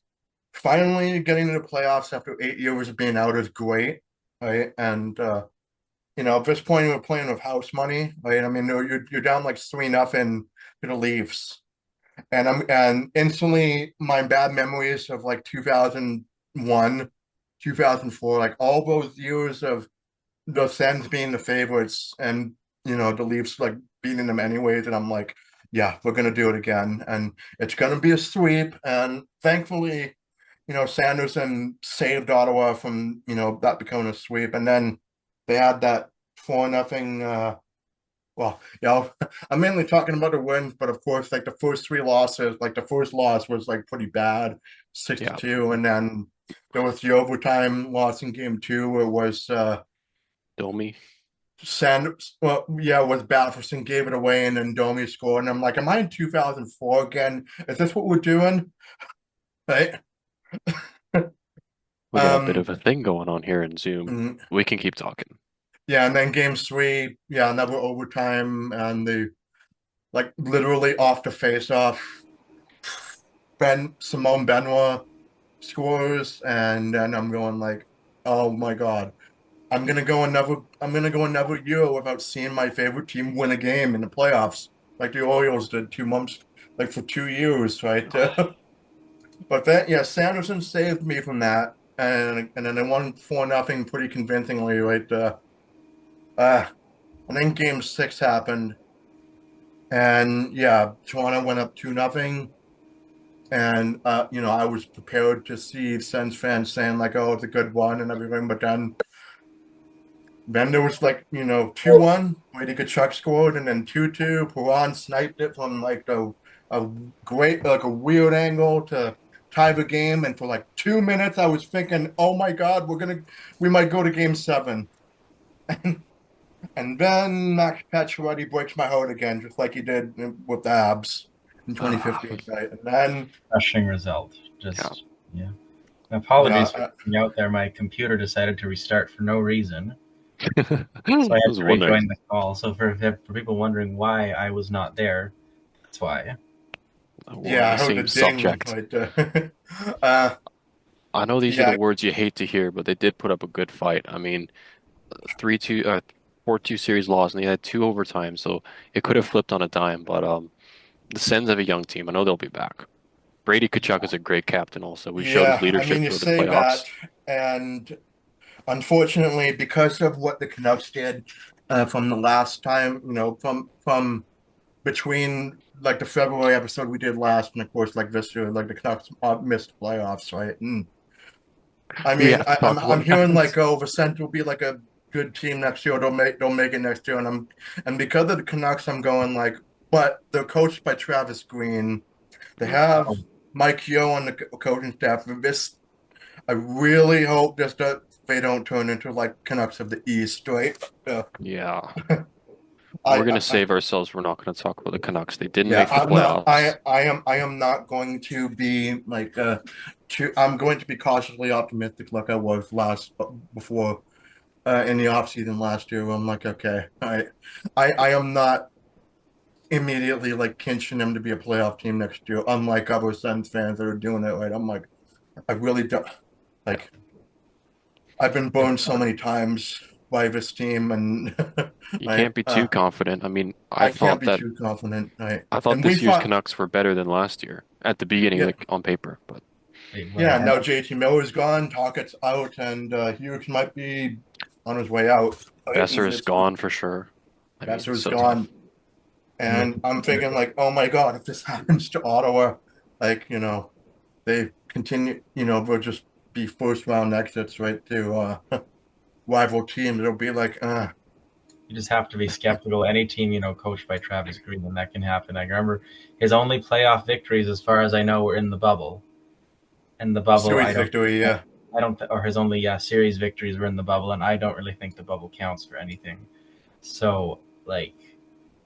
finally getting to the playoffs after 8 years of being out is great, right? And at this point we're playing with house money, right? I mean, you're down like 3-0 to the Leafs, and instantly my bad memories of like 2001, 2004, like all those years of the Sens being the favorites and the Leafs like beating them anyways, and I'm like, yeah, we're gonna do it again, and it's gonna be a sweep. And thankfully, Sanderson saved Ottawa from that becoming a sweep, and then they had that 4-0. Well, I'm mainly talking about the wins, but of course, like the first three losses, like the first loss was like pretty bad, six to Yeah, two, and then there was the overtime loss in game two, where it was Domi. Sanders, well, yeah, was Batherson gave it away, and then Domi scored, and I'm like, am I in 2004 again? Is this what we're doing? Right? We got a bit of Um, a thing going on here in Zoom. mm, We can keep talking. yeah, and then game three, yeah, another overtime, and the like literally off the face off, Simone Benoit scores, and then I'm going like, oh my God. I'm gonna go another year without seeing my favorite team win a game in the playoffs, like the Orioles did 2 months, like for 2 years, right? But then, yeah, Sanderson saved me from that, and then they won 4-0 pretty convincingly, right? Uh, and then Game Six happened, and yeah, Toronto went up 2-0, and I was prepared to see Sens fans saying like, "Oh, it's a good one" and everything, but then there was like 2-1, Brady Kachuk scored, and then 2-2. Perron sniped it from like a great like a weird angle to tie the game, and for like 2 minutes I was thinking, oh my God, we might go to game seven. And then Max Pacioretty breaks my heart again, just like he did with the Abs in Ah, 2015, right? And then Crushing result. yeah. Just yeah. yeah, Apologies for being out there. My computer decided to restart for no reason, so I I had was to wondering. rejoin the call. So for people wondering why I was not there, that's why. We're on yeah, the I heard the same ding, subject. right? Uh, I know these are the yeah, words you hate to hear, but they did put up a good fight. I mean, 3-2, 4-2 series loss, and they had two overtimes, so it could have flipped on a dime. But the Sens have a young team. I know they'll be back. Brady Kachuk is a great captain. Also, we showed his yeah. I leadership mean, you through the say that, playoffs. and unfortunately, because of what the Canucks did from the last time, from between like the February episode we did last, and of course, like this year, like the Canucks missed playoffs, right? And I We mean, have to I'm talk about I'm what hearing like, happens. oh, Vicente will be like a good team next year. They'll make it next year, and because of the Canucks, I'm going like, but they're coached by Travis Green. They have Oh, Mike Yeo on the coaching staff. This I really hope just that they don't turn into like Canucks of the East, right? Yeah, we're I, gonna I save ourselves. We're not gonna talk about the Canucks. They didn't yeah, make the I'm not. playoffs. I am not going to be like I'm going to be cautiously optimistic like I was before in the off season last year. Where I'm like, okay, I am not immediately like kinching them to be a playoff team next year. Unlike other Suns fans that are doing it, right? I'm like, I really don't Yeah, like. I've been burned so many times by this team, and you I can't be too confident. I mean, I can't be too confident. I thought And we this year's fought, Canucks were better than last year at the beginning, yeah, like on paper. But wait, what yeah. Now happened? JT Miller's gone, Tockett's out, and Hughes might be on his way out. Right? Besser is gone for sure. I mean, That's so gone, tough. Yeah, and I'm thinking like, oh my God, if this happens to Ottawa, like they continue, they'll just be first round exits right to rival teams. It'll be like, you just have to be skeptical. Any team, coached by Travis Green, and that can happen. I remember his only playoff victories, as far as I know, were in the bubble. In the bubble, series victory. Yeah, or his only series victories were in the bubble, and I don't really think the bubble counts for anything. So like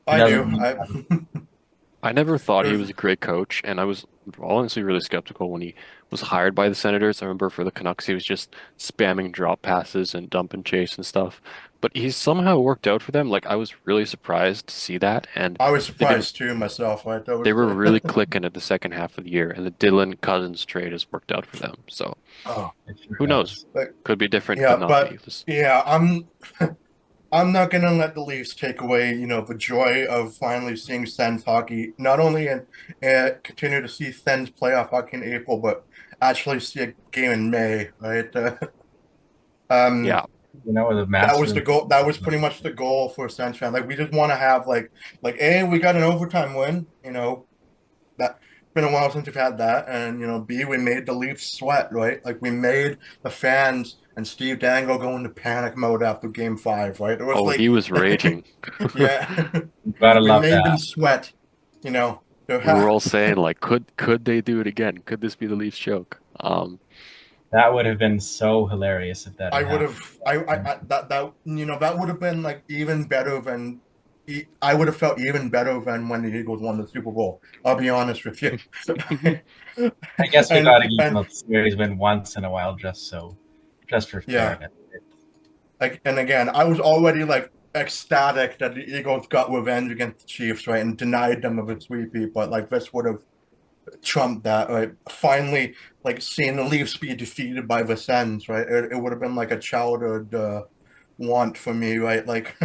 he I doesn't do. need to I have I never thought he there's was a great coach, and I was honestly really skeptical when he was hired by the Senators. I remember for the Canucks, he was just spamming drop passes and dump and chase and stuff. But he's somehow worked out for them. Like I was really surprised to see that, and I was they've been surprised too myself. Right, that they was were really clicking at the second half of the year, and the Dylan Cousins trade has worked out for them. So oh, it sure who knows? has. but Could be different, could yeah, not be. but Just yeah, I'm not gonna let the Leafs take away, the joy of finally seeing Sens hockey. Not only continue to see Sens playoff hockey in April, but actually see a game in May, right? Um, Yeah. The that was massive. the goal. That was pretty much the goal for Sens fan. Like we just want to have A, we got an overtime win. That been a while since we've had that, and B, we made the Leafs sweat, right? Like we made the fans and Steve Dangle go into panic mode after Game 5, right? It was Oh, like, he was raging. yeah, Gotta we love made them that. sweat. You know, They're We were ha- all saying like, could they do it again? Could this be the Leafs choke? That would have been so hilarious if that I had would happened. have, that would have been like even better than. I would have felt even better than when the Eagles won the Super Bowl. I'll be honest with you. I guess we and got to give them and a series win once in a while, just for yeah, fairness. and again, I was already like ecstatic that the Eagles got revenge against the Chiefs, right, and denied them of a sweep. But like this would have trumped that, right? Finally, like seeing the Leafs be defeated by the Sens, right? It would have been like a childhood want for me, right? Like,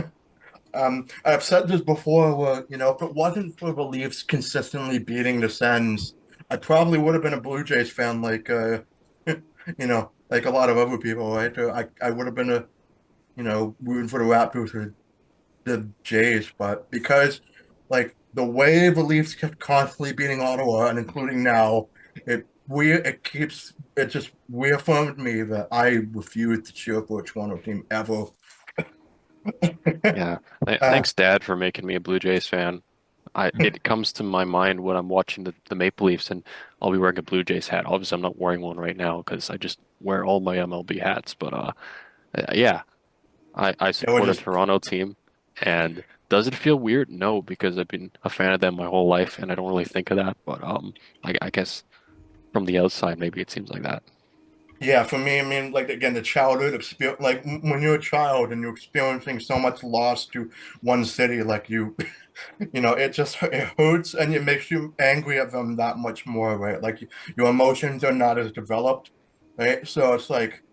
I've said this before, where if it wasn't for the Leafs consistently beating the Sens, I probably would have been a Blue Jays fan, like like a lot of other people, right? I would have been rooting for the Raptors or the Jays, but because like the way the Leafs kept constantly beating Ottawa and including now, it just reaffirmed me that I refuse to cheer for a Toronto team ever. Yeah. uh, Thanks, Dad, for making me a Blue Jays fan. It comes to my mind when I'm watching the Maple Leafs, and I'll be wearing a Blue Jays hat. Obviously, I'm not wearing one right now because I just wear all my MLB hats. But yeah, I it was support a just Toronto team, and does it feel weird? No, because I've been a fan of them my whole life, and I don't really think of that. But I guess from the outside, maybe it seems like that. yeah, for me, I mean, like again, the childhood experience, like when you're a child and you're experiencing so much loss to one city, like it hurts and it makes you angry at them that much more, right? Like your emotions are not as developed, right? So it's like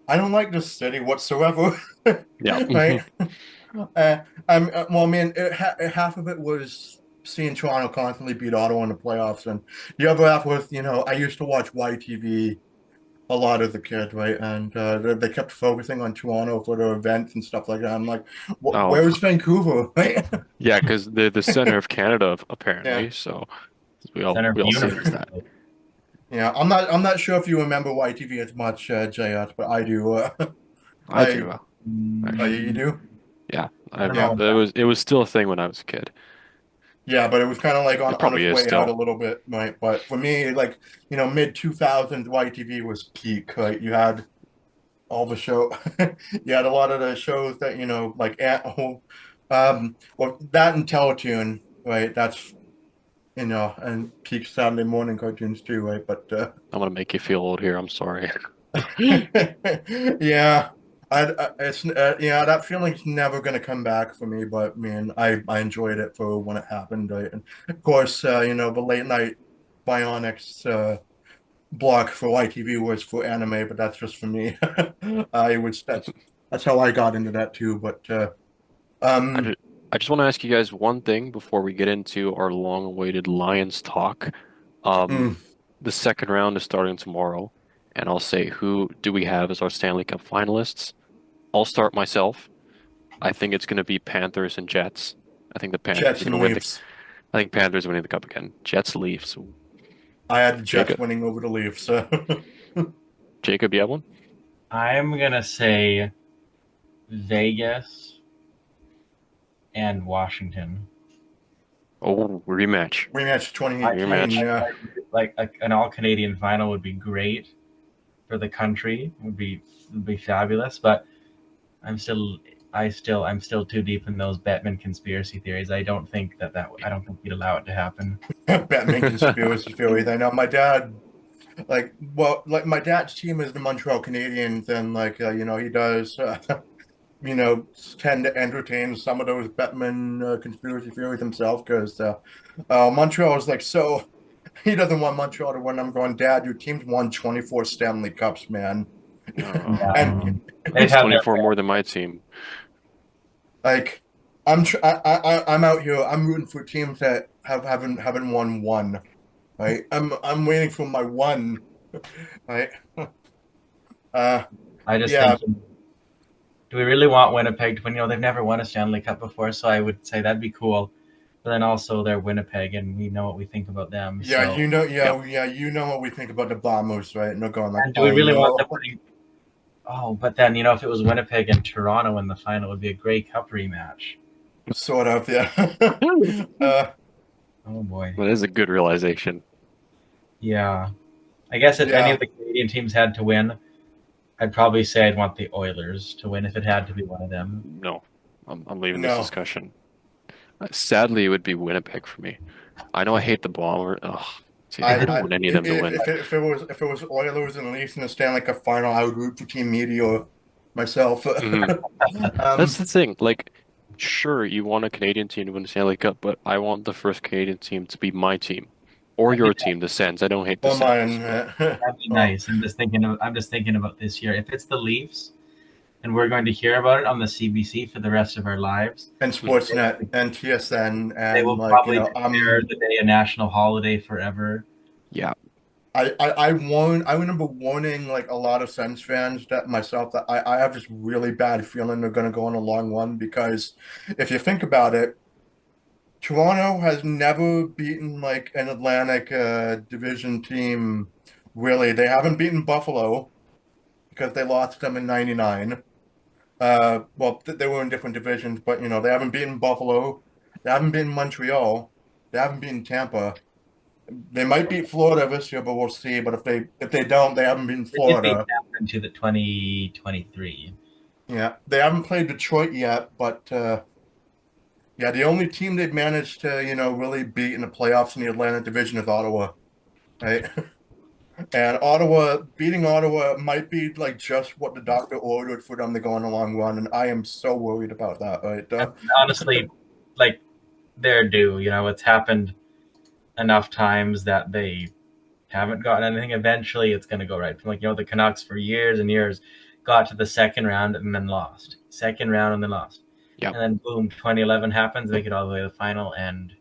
I don't like this city whatsoever, Yeah. right? Uh, well, I mean, half of it was seeing Toronto constantly beat Ottawa in the playoffs, and the other half was, I used to watch YTV a lot as a kid, right? And they kept focusing on Toronto for their events and stuff like that. I'm like, Oh, where's Vancouver, right? yeah, because the center of Canada Yeah. apparently. So Center of we the all see it universe. as that. Yeah, I'm not sure if you remember YTV as much, JS, but I do. I I do you, actually. you do? Yeah, I don't I know Yeah, what that. it was still a thing when I was a kid. yeah, but it was kind of like on It on probably its is way out a still. little bit, right? But for me, like mid 2000s, YTV was peak. Right, you had all the show, you had a lot of the shows that like at home, well that and Teletoon, right? That's and peak Saturday morning cartoons too, right? But I'm gonna make you feel old here. I'm sorry. yeah, it's yeah, that feeling's never gonna come back for me. But man, I enjoyed it for when it happened. Right? And of course, the late night Bionics block for YTV was for anime, but that's just for me. I was that's how I got into that too. But I um, just, I just want to ask you guys one thing before we get into our long-awaited Lions talk. Um, mm, the second round is starting tomorrow, and I'll say who do we have as our Stanley Cup finalists. I'll start myself. I think it's going to be Panthers and Jets. I think the Panthers are Jets going to and win the. Leafs. I think Panthers are winning the cup again. Jets, Leafs. I had the Jets Jacob, winning over the Leafs. So Jacob, you have one? I'm gonna say Vegas and Washington. Oh, rematch. rematch I, 2018. Rematch. Yeah. like an all Canadian final would be great for the country. Would be fabulous. But I'm still I'm still too deep in those Batman conspiracy theories. I don't think he'd allow it to happen. Batman conspiracy theories. I know my dad, like my dad's team is the Montreal Canadiens, and like he does, tend to entertain some of those Batman conspiracy theories himself because Montreal is like so. He doesn't want Montreal to win. I'm going, Dad, your team's won 24 Stanley Cups, man, Uh, Yeah, and they've that's had their 24 more than my team. Like I'm out here. I'm rooting for teams that haven't won one. Right. I'm waiting for my one. Right. Uh. I just Yeah. think, do we really want Winnipeg to win? They've never won a Stanley Cup before, so I would say that'd be cool. But then also they're Winnipeg, and we know what we think about them. Yeah. So, Yep. You know what we think about the Bombers, right? And they're going like, and do we oh really want them no. winning? Oh, but then if it was Winnipeg and Toronto in the final, it would be a Grey Cup rematch. Sort of. Yeah. That uh. Oh boy. is a good realization. Yeah. I guess if any Yeah. of the Canadian teams had to win, I'd probably say I'd want the Oilers to win if it had to be one of them. No, I'm leaving this No. discussion. Sadly, it would be Winnipeg for me. I know I hate the Bomber. Ugh. See, I don't want any of them to win. If it was Oilers and Leafs in the Stanley Cup final, I would root for Team Media myself. Hmm. That's um, the thing. Like, sure, you want a Canadian team to win the Stanley Cup, but I want the first Canadian team to be my team or That'd be your team, the Sens. I don't hate the or Sens, mine. but that'd be Oh, nice. I'm just thinking about this year. If it's the Leafs and we're going to hear about it on the CBC for the rest of our lives, and Sportsnet and TSN they and will like probably declare the day a national holiday forever. yeah, I remember warning like a lot of Sens fans that myself that I have this really bad feeling they're going to go on a long run because if you think about it, Toronto has never beaten like an Atlantic division team. Really, they haven't beaten Buffalo because they lost them in '99. Well, they were in different divisions, but they haven't beaten Buffalo, they haven't beaten Montreal, they haven't beaten Tampa. They might beat Florida this year, but we'll see. But if they don't, they haven't beaten They did beat Florida. Tampa into the 2023. Yeah, they haven't played Detroit yet, but yeah, the only team they've managed to really beat in the playoffs in the Atlantic Division is Ottawa, right? And beating Ottawa might be like just what the doctor ordered for them to go on a long run, and I am so worried about that, right? And honestly, like they're due. It's happened enough times that they haven't gotten anything. Eventually, it's going to go right. Like the Canucks for years and years got to the second round and then lost. Second round and then lost. yeah. And then boom, 2011 happens, make it all the way to the final, and it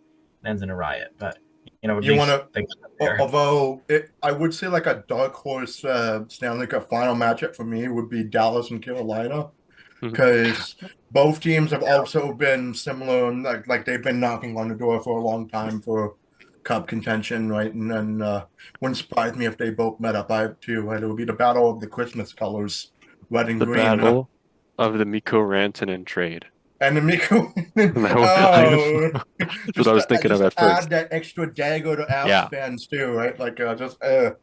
ends in a riot. But at You want least to, they got there. although I would say like a dark horse Stanley Cup final matchup for me would be Dallas and Carolina, Mhm. because both teams have also been similar, and like they've been knocking on the door for a long time for cup contention, right? And then wouldn't surprise me if they both met up. I too, right? It would be the battle of the Christmas colors, red and The green, battle of the Mikko Rantanen trade. and the Miko. That's Oh, what I was thinking of just at add first. that extra dagger to Avs Yeah, fans too, right? Like just and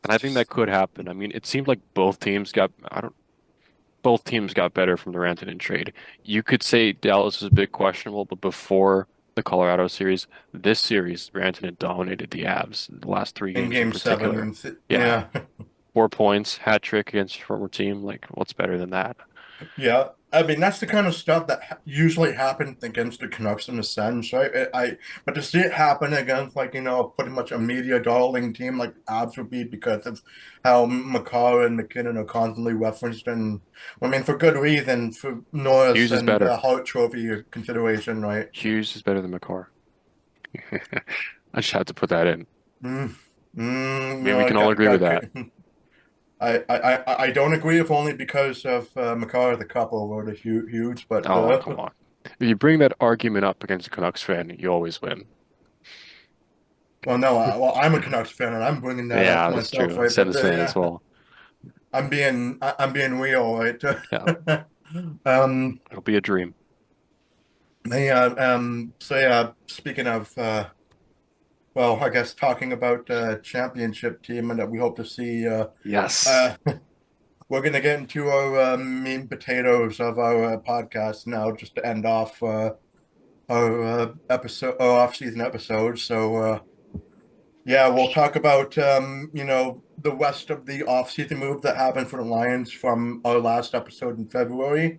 I think that could happen. I mean, it seemed like both teams got better from the Rantanen trade. You could say Dallas is a bit questionable, but before the Colorado series, this series, Rantanen dominated the Avs in the last three in games in Game Seven, particular. and Yeah, yeah. 4 points, hat trick against your former team. Like, what's better than that? Yeah, I mean that's the kind of stuff that usually happens against the Canucks in a sense, right? But to see it happen against like pretty much a media darling team like Abs would be because of how Makar and McKinnon are constantly referenced, and I mean for good reason for Norris Hughes is and better. Hart Trophy consideration, right? Hughes is better than McCarr. I just had to put that in. Mm, Maybe we can all agree with that. I don't agree if only because of Makar the cup over the huge, but Oh, come on. If you bring that argument up against a Canucks fan, you always win. well, no, I'm a Canucks fan and I'm bringing that up Yeah, that's myself, true. I right? said But the same yeah, as well. I'm being real, right? Yeah, um, it'll be a dream. yeah, so yeah, speaking of, well, I guess talking about championship team and that we hope to see, Yes. uh, we're gonna get into our meat and potatoes of our podcast now, just to end off our off-season episode. So, yeah, we'll talk about the rest of the off-season move that happened for the Lions from our last episode in February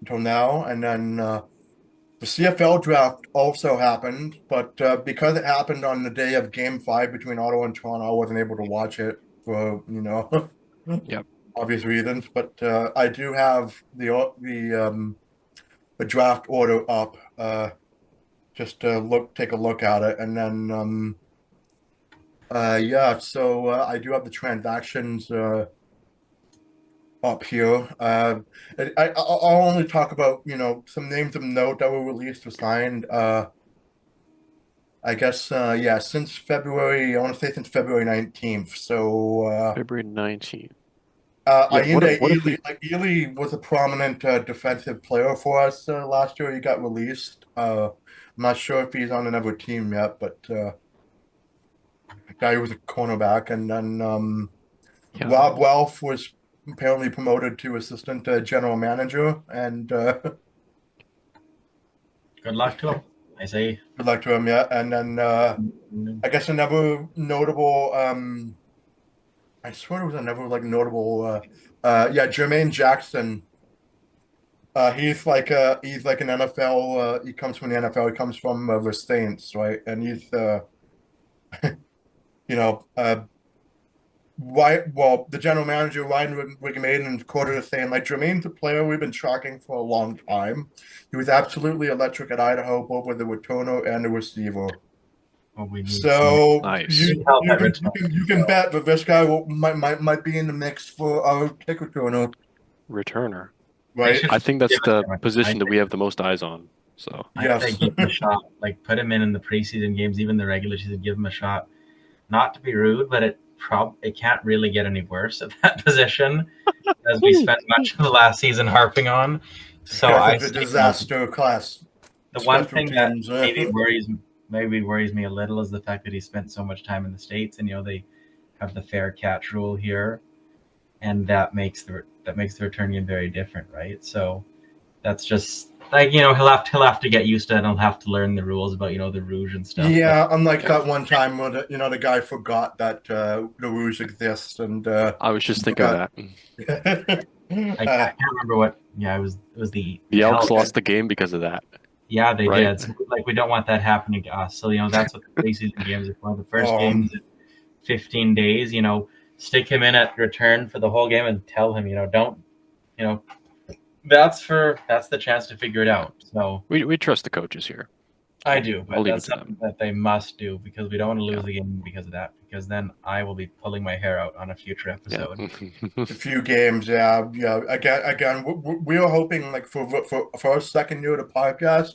until now, and then the CFL draft also happened, but because it happened on the day of Game Five between Ottawa and Toronto, I wasn't able to watch it for Yep. obvious reasons. But I do have the a draft order up, just to take a look at it, and then yeah. So I do have the transactions up here. I'll only talk about some names of note that were released or signed. I guess yeah, since February, I want to say since February 19th. So February 19th. Yeah, Ayinde what if Ely, we Ely was a prominent defensive player for us last year. He got released. I'm not sure if he's on another team yet, but guy was a cornerback, and then yeah, Rob Welf was apparently promoted to assistant general manager, and Good luck to him. I say. good luck to him. Yeah, and then I guess another notable. I swear there was another like notable. Yeah, Jermaine Jackson. He's like an NFL. He comes from the NFL. He comes from the Saints, right? And he's you know well, the general manager Ryan Wigamaiden quoted as saying like Jermaine's a player we've been tracking for a long time. He was absolutely electric at Idaho, both with the returner and the receiver. Oh, we need some So nice help at return. you can bet that this guy might be in the mix for our kick returner, returner. right? I think give that's the him position that we have the most eyes on. So I say Yes. give him a shot. Like put him in the preseason games, even the regular season. Give him a shot. Not to be rude, but it can't really get any worse at that position, as we spent much of the last season harping on. So Because I of the say, disaster class the one special thing that teams. maybe worries me a little is the fact that he spent so much time in the States, and they have the fair catch rule here, and that makes the return game very different, right? So that's just like he'll have to get used to it, and he'll have to learn the rules about the rouge and stuff. But Yeah, unlike yeah, that one time where the guy forgot that the Rouge exists and I was just thinking of got that. I can't remember what. Yeah, it was the The Elks hell. lost the game because of that, Yeah, they right? did. So, like, we don't want that happening to us. So, that's what the preseason games are for. The first game um is in 15 days. Stick him in at return for the whole game and tell him, don't, you know, that's the chance to figure it out. So We trust the coaches here. I do, I'll but leave it that's to them. something that they must do because we don't want to Yeah, lose the game because of that. Because then I will be pulling my hair out on a future yeah. episode. a few games, yeah. Again, we are hoping like for our second year of the podcast,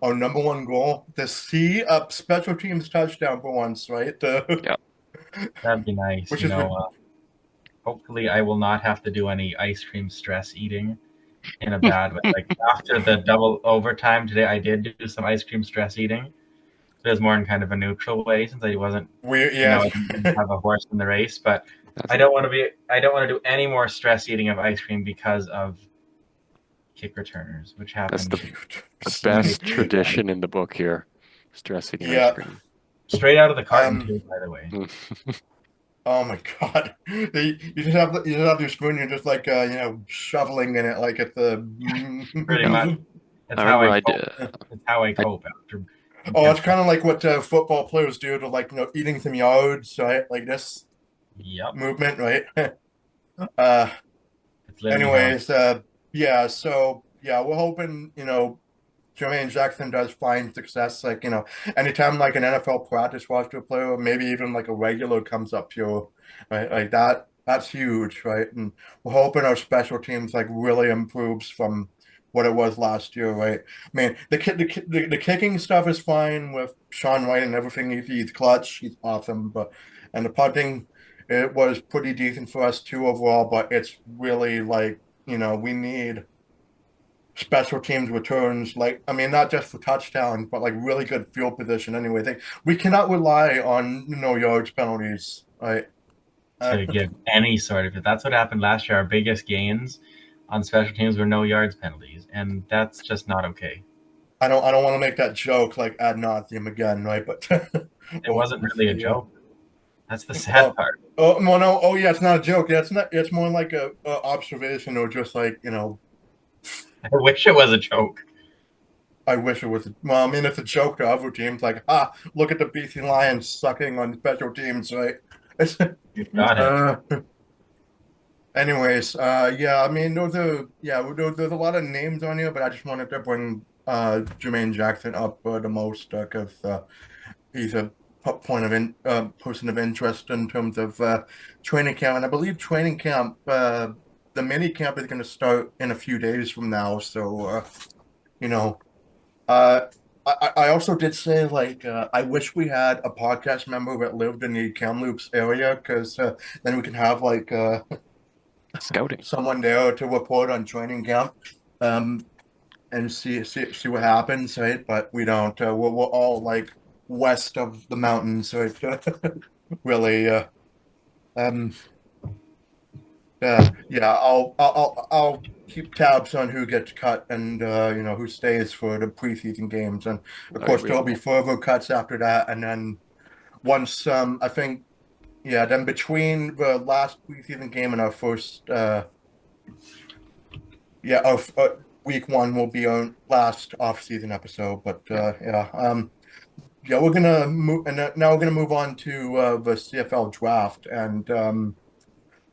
our number one goal to see a special teams touchdown for once, right? Yeah. That'd be nice. Which is Hopefully, I will not have to do any ice cream stress eating in a bad way. Like after the double overtime today, I did do some ice cream stress eating. It was more in kind of a neutral way since I wasn't, we I yes. didn't have a horse in the race. But That's I don't want to be. I don't want to do any more stress eating of ice cream because of kick returners, which that's happened the best tradition in the book here. Stress eating ice Yeah. cream. straight out of the carton Um. too. By the way, Oh my God! You just have your spoon. You're just like shoveling in it like at the. pretty much. That's I how remember I I cope. did. That's how I I cope after Oh, it's intense. kind of like what football players do to like eating some yards, right? Like this Yep, movement, right? uh, it's literally how. anyways, yeah. So yeah, we're hoping Jermaine Jackson does find success. Like anytime like an NFL practice roster player, or maybe even like a regular comes up here, right? Like that. That's huge, right? And we're hoping our special teams like really improves from what it was last year, right? I mean, the kicking stuff is fine with Sean White and everything. He's clutch, he's awesome, but and the punting, it was pretty decent for us too overall. But it's really like we need special teams returns, like I mean, not just for touchdowns, but like really good field position. Anyway, we cannot rely on yards penalties, right? To give any sort of it. That's what happened last year. Our biggest gains on special teams were no yards penalties, and that's just not okay. I don't want to make that joke like ad nauseum again, right? But It wasn't we'll really a see. joke. That's the sad Oh, part. oh no! Oh yeah, it's not a joke. Yeah, it's not. It's more like a observation, or just like I wish it was a joke. I wish it was. Well, I mean, it's a joke to other teams. Like, look at the BC Lions sucking on special teams, right? It's You got it. uh, Anyways, yeah, I mean, there's a lot of names on here, but I just wanted to bring Jermaine Jackson up the most because he's a person of interest in terms of training camp, and I believe training camp, the mini camp is going to start in a few days from now. So, you know, uh, I also did say like I wish we had a podcast member that lived in the Kamloops area because then we can have like Scouting. someone there to report on training camp, um, and see what happens, right? But we don't. We're all like west of the mountains, so it really. Um. Yeah. I'll keep tabs on who gets cut and who stays for the preseason games, and of All right, course there'll be reasonable. further cuts after that, and then once I think then between the last preseason game and our first week one will be our last off-season episode. But Yeah. we're gonna move, and now we're gonna move on to the CFL draft. And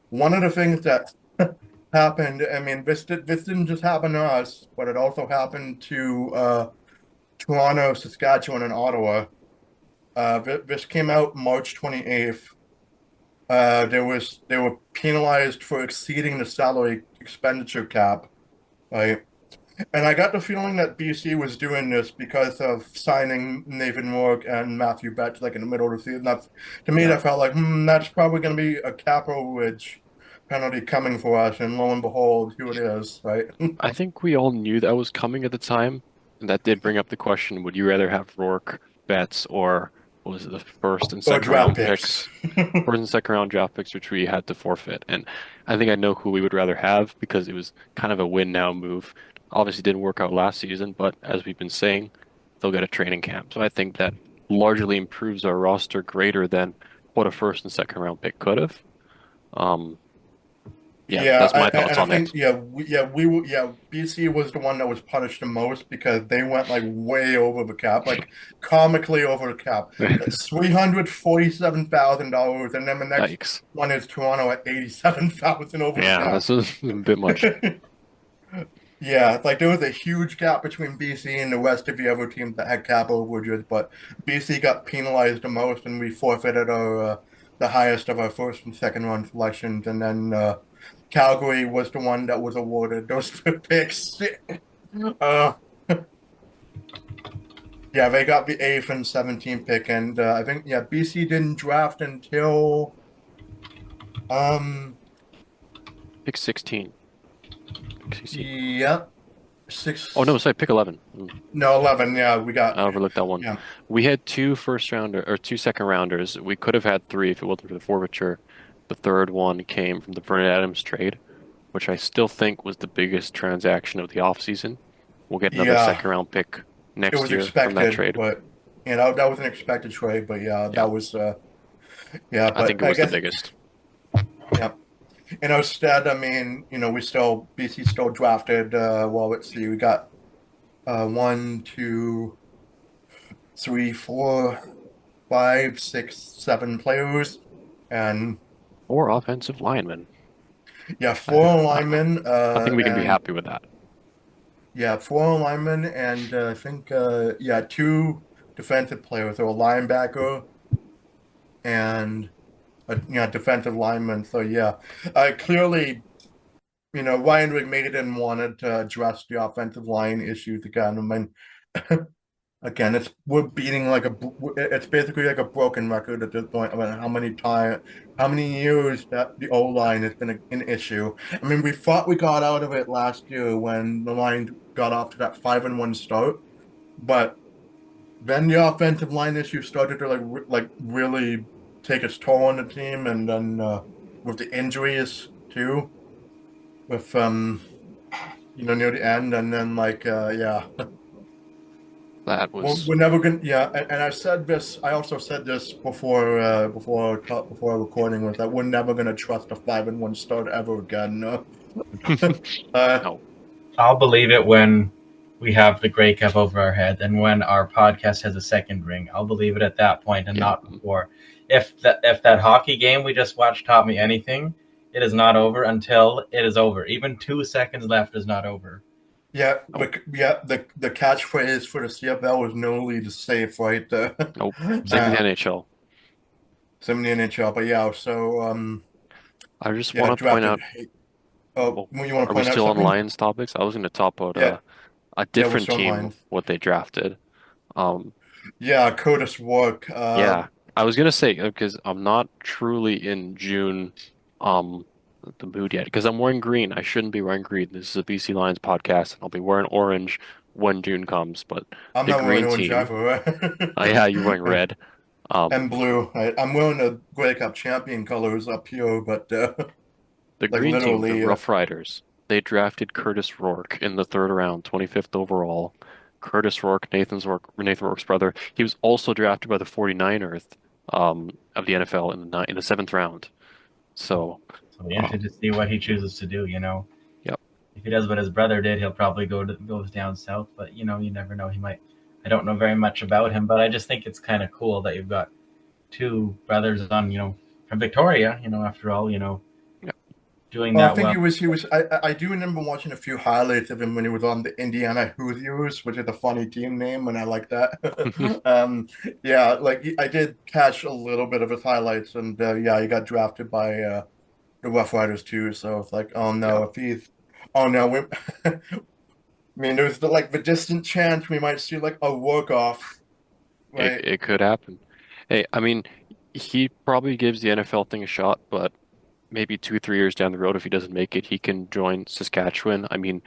one of the things that happened, I mean, this didn't just happen to us, but it also happened to Toronto, Saskatchewan, and Ottawa. This came out March 28th. They were penalized for exceeding the salary expenditure cap, right? And I got the feeling that BC was doing this because of signing Nathan Rourke and Matthew Betts like in the middle of the season. To me, Yeah. that felt like, that's probably going to be a cap overage penalty coming for us. And lo and behold, here it is, right? I think we all knew that was coming at the time, and that did bring up the question, would you rather have Rourke, Betts, or what was it, the first and Or second draft round picks. picks? First and second round draft picks, which we had to forfeit. And I think I know who we would rather have because it was kind of a win now move. Obviously didn't work out last season, but as we've been saying, they'll get a training camp. So I think that largely improves our roster greater than what a first and second round pick could have. Um, yeah, Yeah, that's my thoughts and I on think it. BC was the one that was punished the most because they went like way over the cap, like comically over the cap. That's $347,000, and then the next Yikes. one is Toronto at 87,000 over the Yeah, cap. that's a bit much. Yeah, like there was a huge gap between BC and the rest of the other teams that had cap overages, but BC got penalized the most, and we forfeited our the highest of our first and second round selections, and then Calgary was the one that was awarded those two picks. Uh, yeah, they got the eighth and 17th pick, and I think BC didn't draft until um Pick 16. Pick 16. yeah Oh no, six sorry, pick 11. no 11. Yeah, we got I overlooked that one. yeah We had two first rounder or two second rounders. We could have had three if it wasn't for the forfeiture. The third one came from the Vernon Adams trade, which I still think was the biggest transaction of the offseason. We'll get another yeah. second round pick It next was year from that expected, trade. but that was an expected trade. But yeah, Yeah, that was yeah. I think But it I was the guess biggest. yeah. Instead, I mean, we still BC still drafted. Well, let's see, we got one, two, three, four, five, six, seven players, and Or offensive lineman. yeah, I, four I, linemen, I think we can be and happy with that. yeah, four linemen, and I think two defensive players, so a linebacker and a defensive lineman. So yeah, clearly, Ryan McMaden wanted to address the offensive line issues again. I mean, again, we're beating it's basically like a broken record at this point. I mean, how many years that the O line has been an issue. I mean, we thought we got out of it last year when the line got off to that 5-1 start, but then the offensive line issue started to like really take its toll on the team, and then with the injuries too, with near the end, and then That was we're never gonna and I said this. I also said this before recording was that we're never gonna trust a 5-1 start ever again. Uh, no. I'll believe it when we have the Grey Cup over our head and when our podcast has a second ring. I'll believe it at that point and Yeah. not before. If that hockey game we just watched taught me anything, It is not over until it is over. Even 2 seconds left is not over. Yeah, Nope. the catchphrase for the CFL was "No lead is safe," right? Nope. Same with the Uh, NHL. Same in the NHL, but yeah. So I just yeah, want to point drafted. out. Oh, Well, you want to are we point out still on something? Lions topics? I was going to talk about Yeah, a yeah, we're different still in team, line. what they drafted. Um, Yeah, Curtis Work. yeah, I was gonna say because I'm not truly in June, um, the mood yet because I'm wearing green. I shouldn't be wearing green. This is a BC Lions podcast, and I'll be wearing orange when June comes. But I'm the not wearing green orange team, either. yeah, you're wearing red. And Um, blue. I'm wearing the Grey Cup champion colors up here, but the like green team, the literally, Rough Riders, they drafted Curtis Rourke in the third round, 25th overall. Curtis Rourke, Nathan Rourke's brother. He was also drafted by the 49ers, of the NFL in the seventh round. So. So we're Um, interested to see what he chooses to do. Yep. If he does what his brother did, he'll probably goes down south. But you never know. He might. I don't know very much about him, but I just think it's kind of cool that you've got two brothers on from Victoria. After all, Yep. doing well, I that think well. he was. I do remember watching a few highlights of him when he was on the Indiana Hoosiers, which is a funny team name, and I like that. Yeah, like I did catch a little bit of his highlights, and yeah, he got drafted by the Rough Riders too. So it's like, oh Yeah. no, if he's, oh no, I mean, there's the distant chance we might see like a work off, It right? it could happen. Hey, I mean, he probably gives the NFL thing a shot, but maybe 2, 3 years down the road, if he doesn't make it, he can join Saskatchewan. I mean,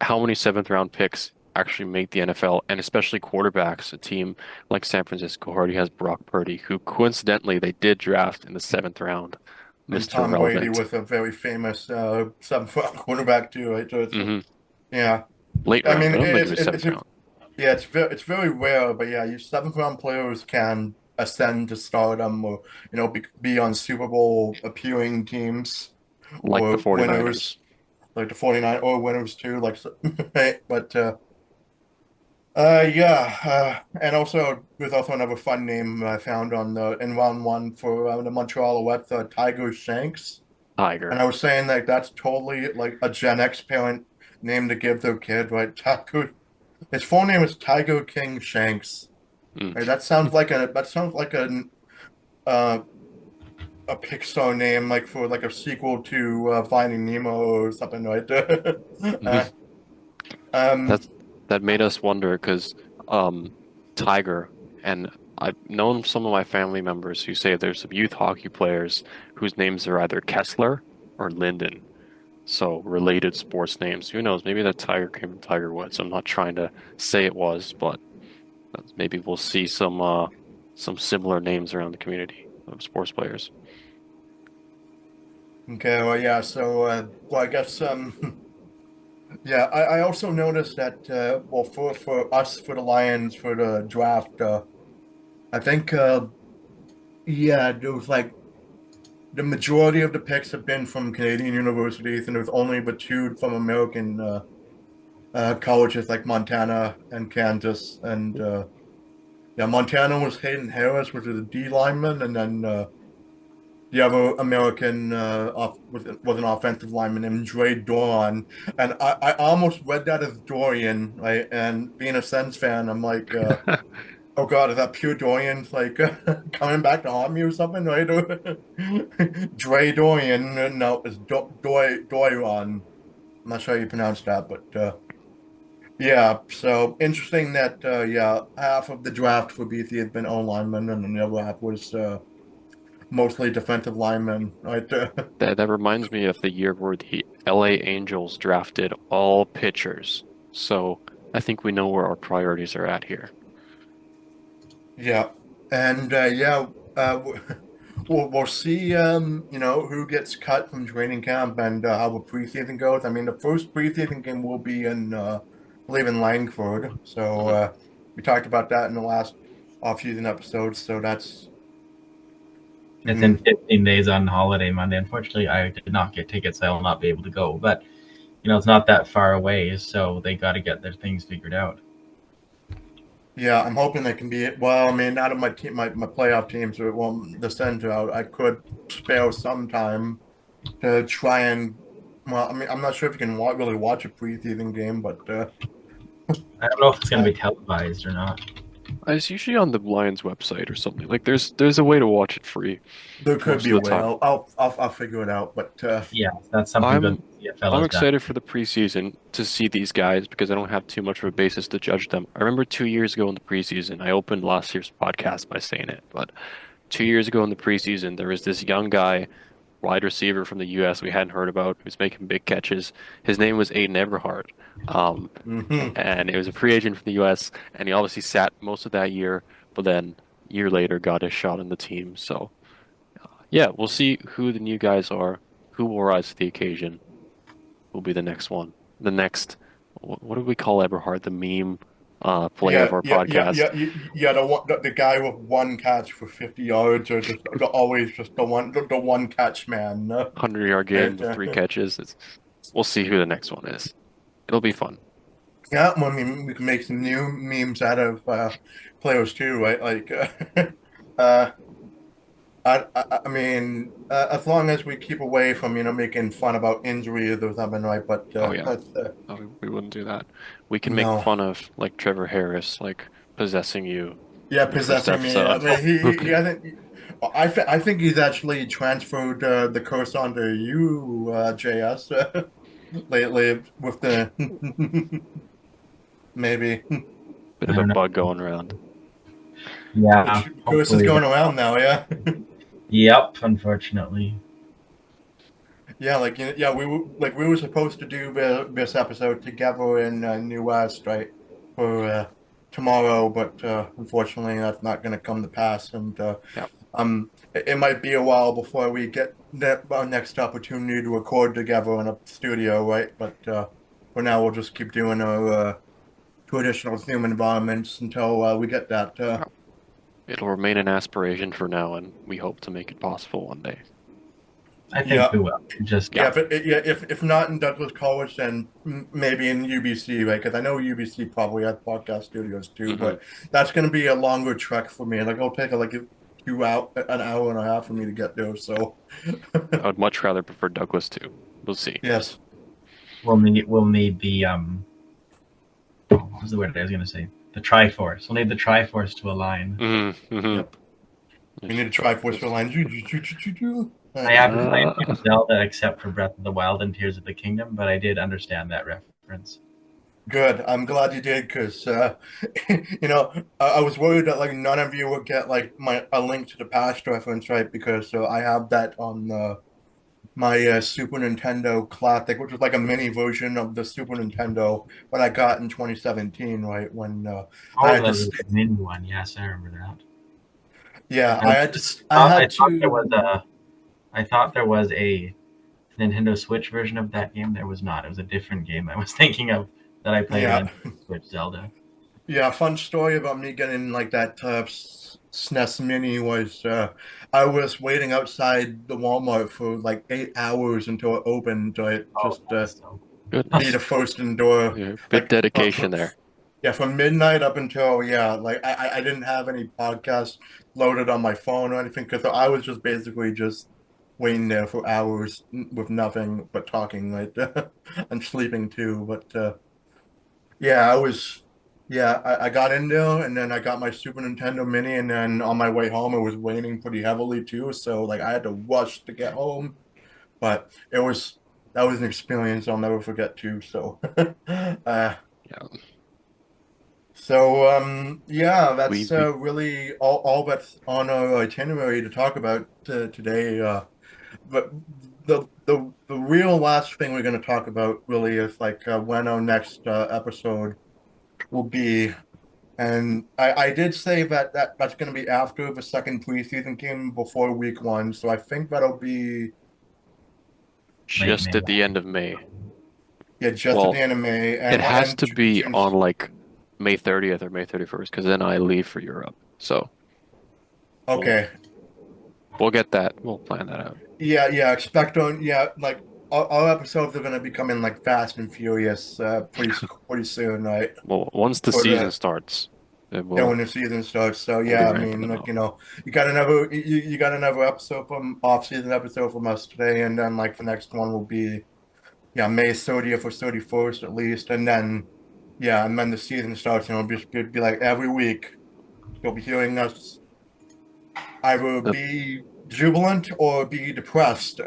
how many seventh round picks actually make the NFL, and especially quarterbacks? A team like San Francisco already has Brock Purdy, who coincidentally they did draft in the seventh round, And Mr. Tom Brady Relevant. was a very famous seven-foot quarterback too, right? So it's Hmm. yeah. Late I round, mean, but I don't think it was seventh round. yeah, it's very rare, but yeah, you seventh round players can ascend to stardom or be on Super Bowl appealing teams Like the or winners 49ers. like the 49 or winners too, like right? But yeah, and also there's also another fun name I found on the in round one for the Montreal Alouettes, Tiger Shanks. And Tiger. I was saying like that's totally like a Gen X parent name to give their kid, right? Tiger. His full name is Tiger King Shanks. Mm. Right? That sounds like uh, a Pixar name, like for like a sequel to Finding Nemo or something, right? uh, um, That's that made us wonder because um, Tiger and I've known some of my family members who say there's some youth hockey players whose names are either Kessler or Linden. So related sports names. Who knows? Maybe that Tiger came from Tiger Woods. I'm not trying to say it was, but maybe we'll see some similar names around the community of sports players. okay, well, yeah. So, well, I guess yeah. I also noticed that well, for us for the Lions for the draft, I think yeah, there was like the majority of the picks have been from Canadian universities, and there's only but two from American colleges like Montana and Kansas. And yeah, Montana was Hayden Harris, which is a D lineman, and then the other American was an offensive lineman named Dre Doran. And I almost read that as Dorian, right? And being a Sens fan, I'm like, oh God, is that pure Dorian like coming back to haunt me or something, right? Dre Dorian, no, it's Doiron. I'm not sure how you pronounce that, but yeah. So interesting that yeah, half of the draft for BC has been O linemen, and then the other half was mostly defensive linemen, right? That reminds me of the year where the LA Angels drafted all pitchers. So I think we know where our priorities are at here. Yeah, and yeah, we'll see. Who gets cut from training camp and how the preseason goes. I mean, the first preseason game will be in, I believe, in Langford. So Hmm. we talked about that in the last off-season episode. So that's It's in mm, 15 days on holiday Monday. Unfortunately, I did not get tickets. So I will not be able to go. But it's not that far away, so they got to get their things figured out. yeah. I'm hoping they can be. Well, I mean, out of my team, my playoff teams, so it won't descend to. I could spare some time. to try and. Well, I mean, I'm not sure if you can really watch a preseason game, but I don't know if it's going uh, to be televised or not. It's usually on the Lions website or something. Like there's a way to watch it free there could most be of a the way. time. I'll figure it out. But Yeah, that's something good I'm the CFL I'm has done. excited for the preseason to see these guys because I don't have too much of a basis to judge them. I remember 2 years ago in the preseason, I opened last year's podcast by saying it, but 2 years ago in the preseason, there was this young guy, wide receiver from the U.S. we hadn't heard about, who's making big catches. His name was Aiden Everhart, um, mhm. and it was a free agent from the U.S. And he obviously sat most of that year, but then a year later got his shot in the team. So yeah, we'll see who the new guys are, who will rise to the occasion will be the next one. The next, what do we call Eberhard? The meme player of Yeah, our yeah, yeah, podcast, yeah, yeah. The guy with one catch for 50 yards, or just always just the one catch man. 100-yard game It, with 3 catches. We'll see who the next one is. It'll be fun. yeah, I mean, we can make some new memes out of players too, right? Like, uh, I mean, as long as we keep away from making fun about injuries or something, right? But Oh yeah, that's no, we wouldn't do that. We can make no. fun of like Trevor Harris, like possessing you Yeah, in the first possessing me. I episode. mean, he hasn't. I think he's actually transferred the curse onto you, JS, lately with the maybe Bit I of a don't know. bug going around. Yeah, curse is hopefully. going around now. Yeah, Yep, unfortunately. yeah, like yeah, we were supposed to do this episode together in New West, right, for tomorrow, but unfortunately that's not going to come to pass, and Yeah, it might be a while before we get our next opportunity to record together in a studio, right? But for now, we'll just keep doing our traditional Zoom environments until we get that. yeah. It'll remain an aspiration for now, and we hope to make it possible one day. I think Yeah, we will. Just Yeah. yeah, but yeah, if not in Douglas College, then maybe in UBC, right? Because I know UBC probably has podcast studios too, hmm but that's going to be a longer trek for me. Like it'll take like an hour and a half for me to get there. So I would much rather prefer Douglas too. We'll see. yes. we'll need the what was the word I was going to say? The Triforce. We'll need the Triforce to align. Mm-hmm. Yep. We need to try voice for line. I haven't played Uh, Zelda except for Breath of the Wild and Tears of the Kingdom, but I did understand that reference. Good. I'm glad you did because I was worried that like none of you would get like a link to the past reference, right? Because I have that on my Super Nintendo Classic, which was like a mini version of the Super Nintendo, but I got in 2017, right? When I Oh, had to, the mini one. Yes, I remember that. yeah, And I I had thought there was to. a Nintendo Switch version of that game. There was not. It was a different game I was thinking of that I played Yeah, on Switch, Zelda. yeah. Fun story about me getting like that SNES Mini was I was waiting outside the Walmart for like 8 hours until it opened, right? Oh, Just that's so. be Goodness. the first indoor, Yeah, bit like dedication there. yeah, from midnight up until yeah, like I didn't have any podcasts loaded on my phone or anything because I was just basically just waiting there for hours with nothing but talking, right? And sleeping too. But yeah, I got in there and then I got my Super Nintendo Mini and then on my way home it was raining pretty heavily too, so like I had to rush to get home. But that was an experience I'll never forget too. So Yeah, yeah, we that's we really all that's on our itinerary to talk about today. But the real last thing we're going to talk about really is like when our next episode will be. And I did say that's going to be after the second preseason game before week one. So I think that'll be, Late May. just at the end of May. yeah, just at the Well, end of May it has and to be June. on like May 30th or May 31st because then I leave for Europe. So we'll Okay. we'll get that. We'll plan that out. Yeah, yeah, expect on yeah, like all episodes are gonna be coming like Fast and Furious pretty soon, right? Well, once the For season the starts. It Yeah, will. when the season starts. So We'll be yeah, I ramping mean, it like, up. you got another episode from off-season episode from us today, and then like the next one will be May 30th or 31st at least, and then the season starts, and it'll be like every week you'll be hearing us either The, be jubilant or be depressed,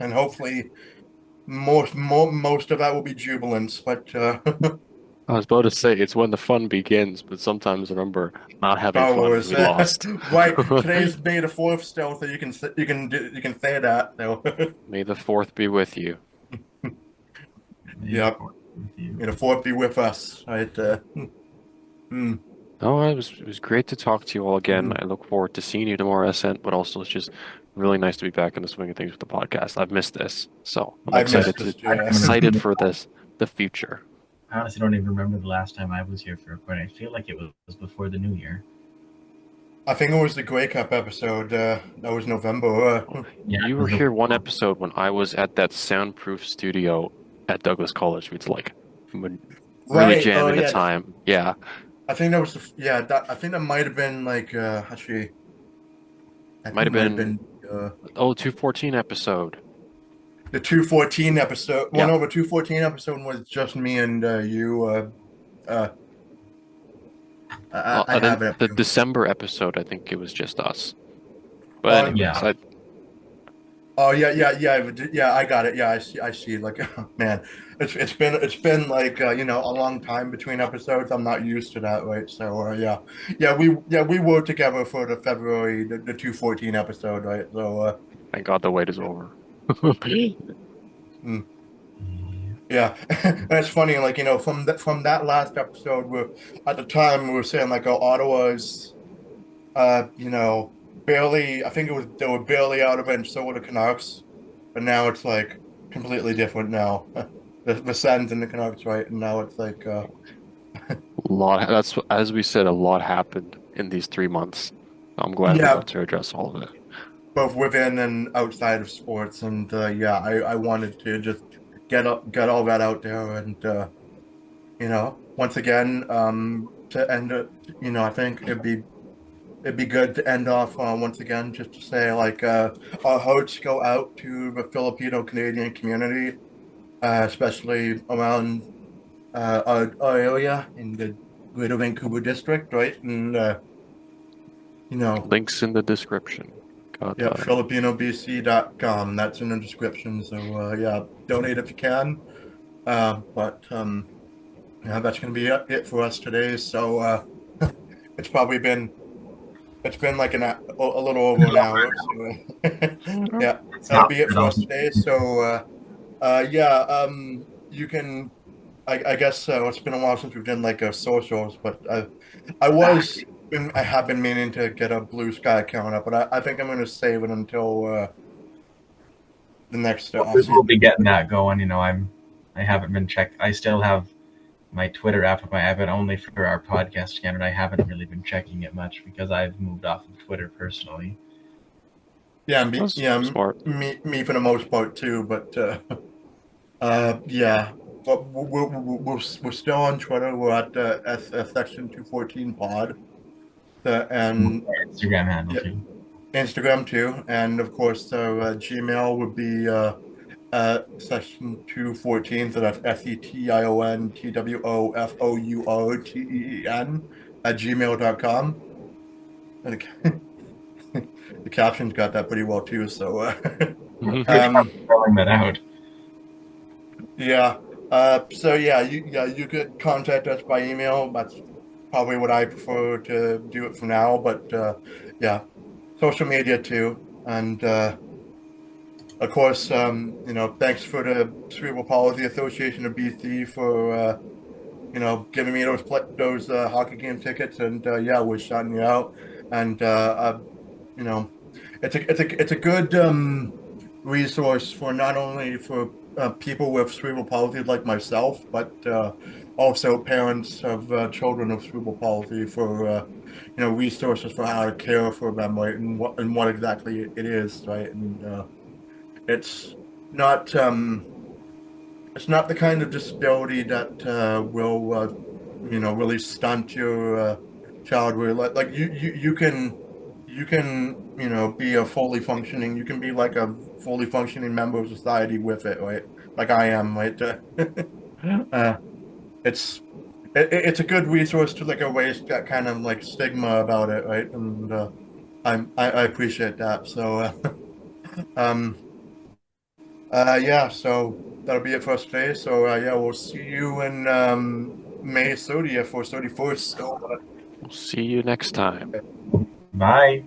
and hopefully most of that will be jubilant, but I was about to say it's when the fun begins, but sometimes remember not having Star fun is Wars. we lost. Right. Today's May the 4th still, so you can say that. So, May the fourth be with you. May the yep. fourth with you. May the 4th be with us. Right. Mm, Oh, it was great to talk to you all again. mm. I look forward to seeing you tomorrow, Ascent, but also it's just really nice to be back in the swing of things with the podcast. I've missed this, so I'm I Yeah, missed excited this, to I yeah. don't excited remember. for the future. I honestly don't even remember the last time I was here for recording. I feel like it was before the new year. I think it was the Grey Cup episode. That was November. Yeah, You it were was here one episode when I was at that soundproof studio at Douglas College. It's like really Right. Oh, jamming the yeah. time. Yeah, I think that was I think that might have been like actually. I think might it have might have been been uh 214 episode. the 214 episode. Well, Yeah. no, the 214 episode was just me and you. Uh, I Then have it up the too. December episode, I think it was just us. But Oh, anyways, yeah. oh yeah. I got it. Yeah, I see. Like, man, it's been like a long time between episodes. I'm not used to that, right? So we worked together for the February the 214 episode, right? So thank God the wait is over. mm, yeah, that's funny. Like from that last episode, at the time we were saying like, oh, Ottawa's barely. I think they were barely out of it, and so were the Canucks. But now it's like completely different now. The Sens and the Canucks, right? And now it's like, As we said, a lot happened in these 3 months. I'm glad we yeah, got to address all of it. both within and outside of sports. And I wanted to just get all that out there. And once again, to end it, I think it'd be good to end off once again, just to say like our hearts go out to the Filipino Canadian community, especially around our area in the Greater Vancouver district, right? And you know, Links in the description. Got yeah, filipinobc.com. That's in the description. So donate if you can. But that's gonna be it for us today. So it's probably been like a little over an hour. So yeah, It's that'll not be it at for all. us today. So you can. I guess it's been a while since we've done like socials, but I have been meaning to get a Blue Sky account up, but I think I'm going to save it until the next off We'll season. be getting that going. I haven't been checked. I still have my Twitter app on my iPad only for our podcast account, and I haven't really been checking it much because I've moved off of Twitter personally. Yeah, That's smart. me for the most part too, but yeah, but we're still on Twitter. We're at Section 214 Pod, and Instagram handle yeah, too. Instagram too, and of course Gmail would be section 214, so that's SETIONTWOFOURTEEN at gmail.com. And the captions got that pretty well too. So Good job um spelling that out. yeah. You could contact us by email. That's probably what I prefer to do it for now. But yeah, social media too. And of course, thanks for the Cerebral Palsy Association of BC for giving me those hockey game tickets, and we're shouting you out. And you know, it's a good resource for not only for people with cerebral palsy like myself, but also parents of children of cerebral palsy for resources for how to care for them, right, and what exactly it is, right, and it's not the kind of disability that will really stunt your child where like you can be a fully functioning, you can be like a fully functioning member of society with it, right? Like I am, right? uh, it's it's a good resource to like erase that kind of like stigma about it, right? And I appreciate that. So um yeah, so that'll be it for us today. So yeah, we'll see you in May 30th or 31st. So We'll see you next time. Bye.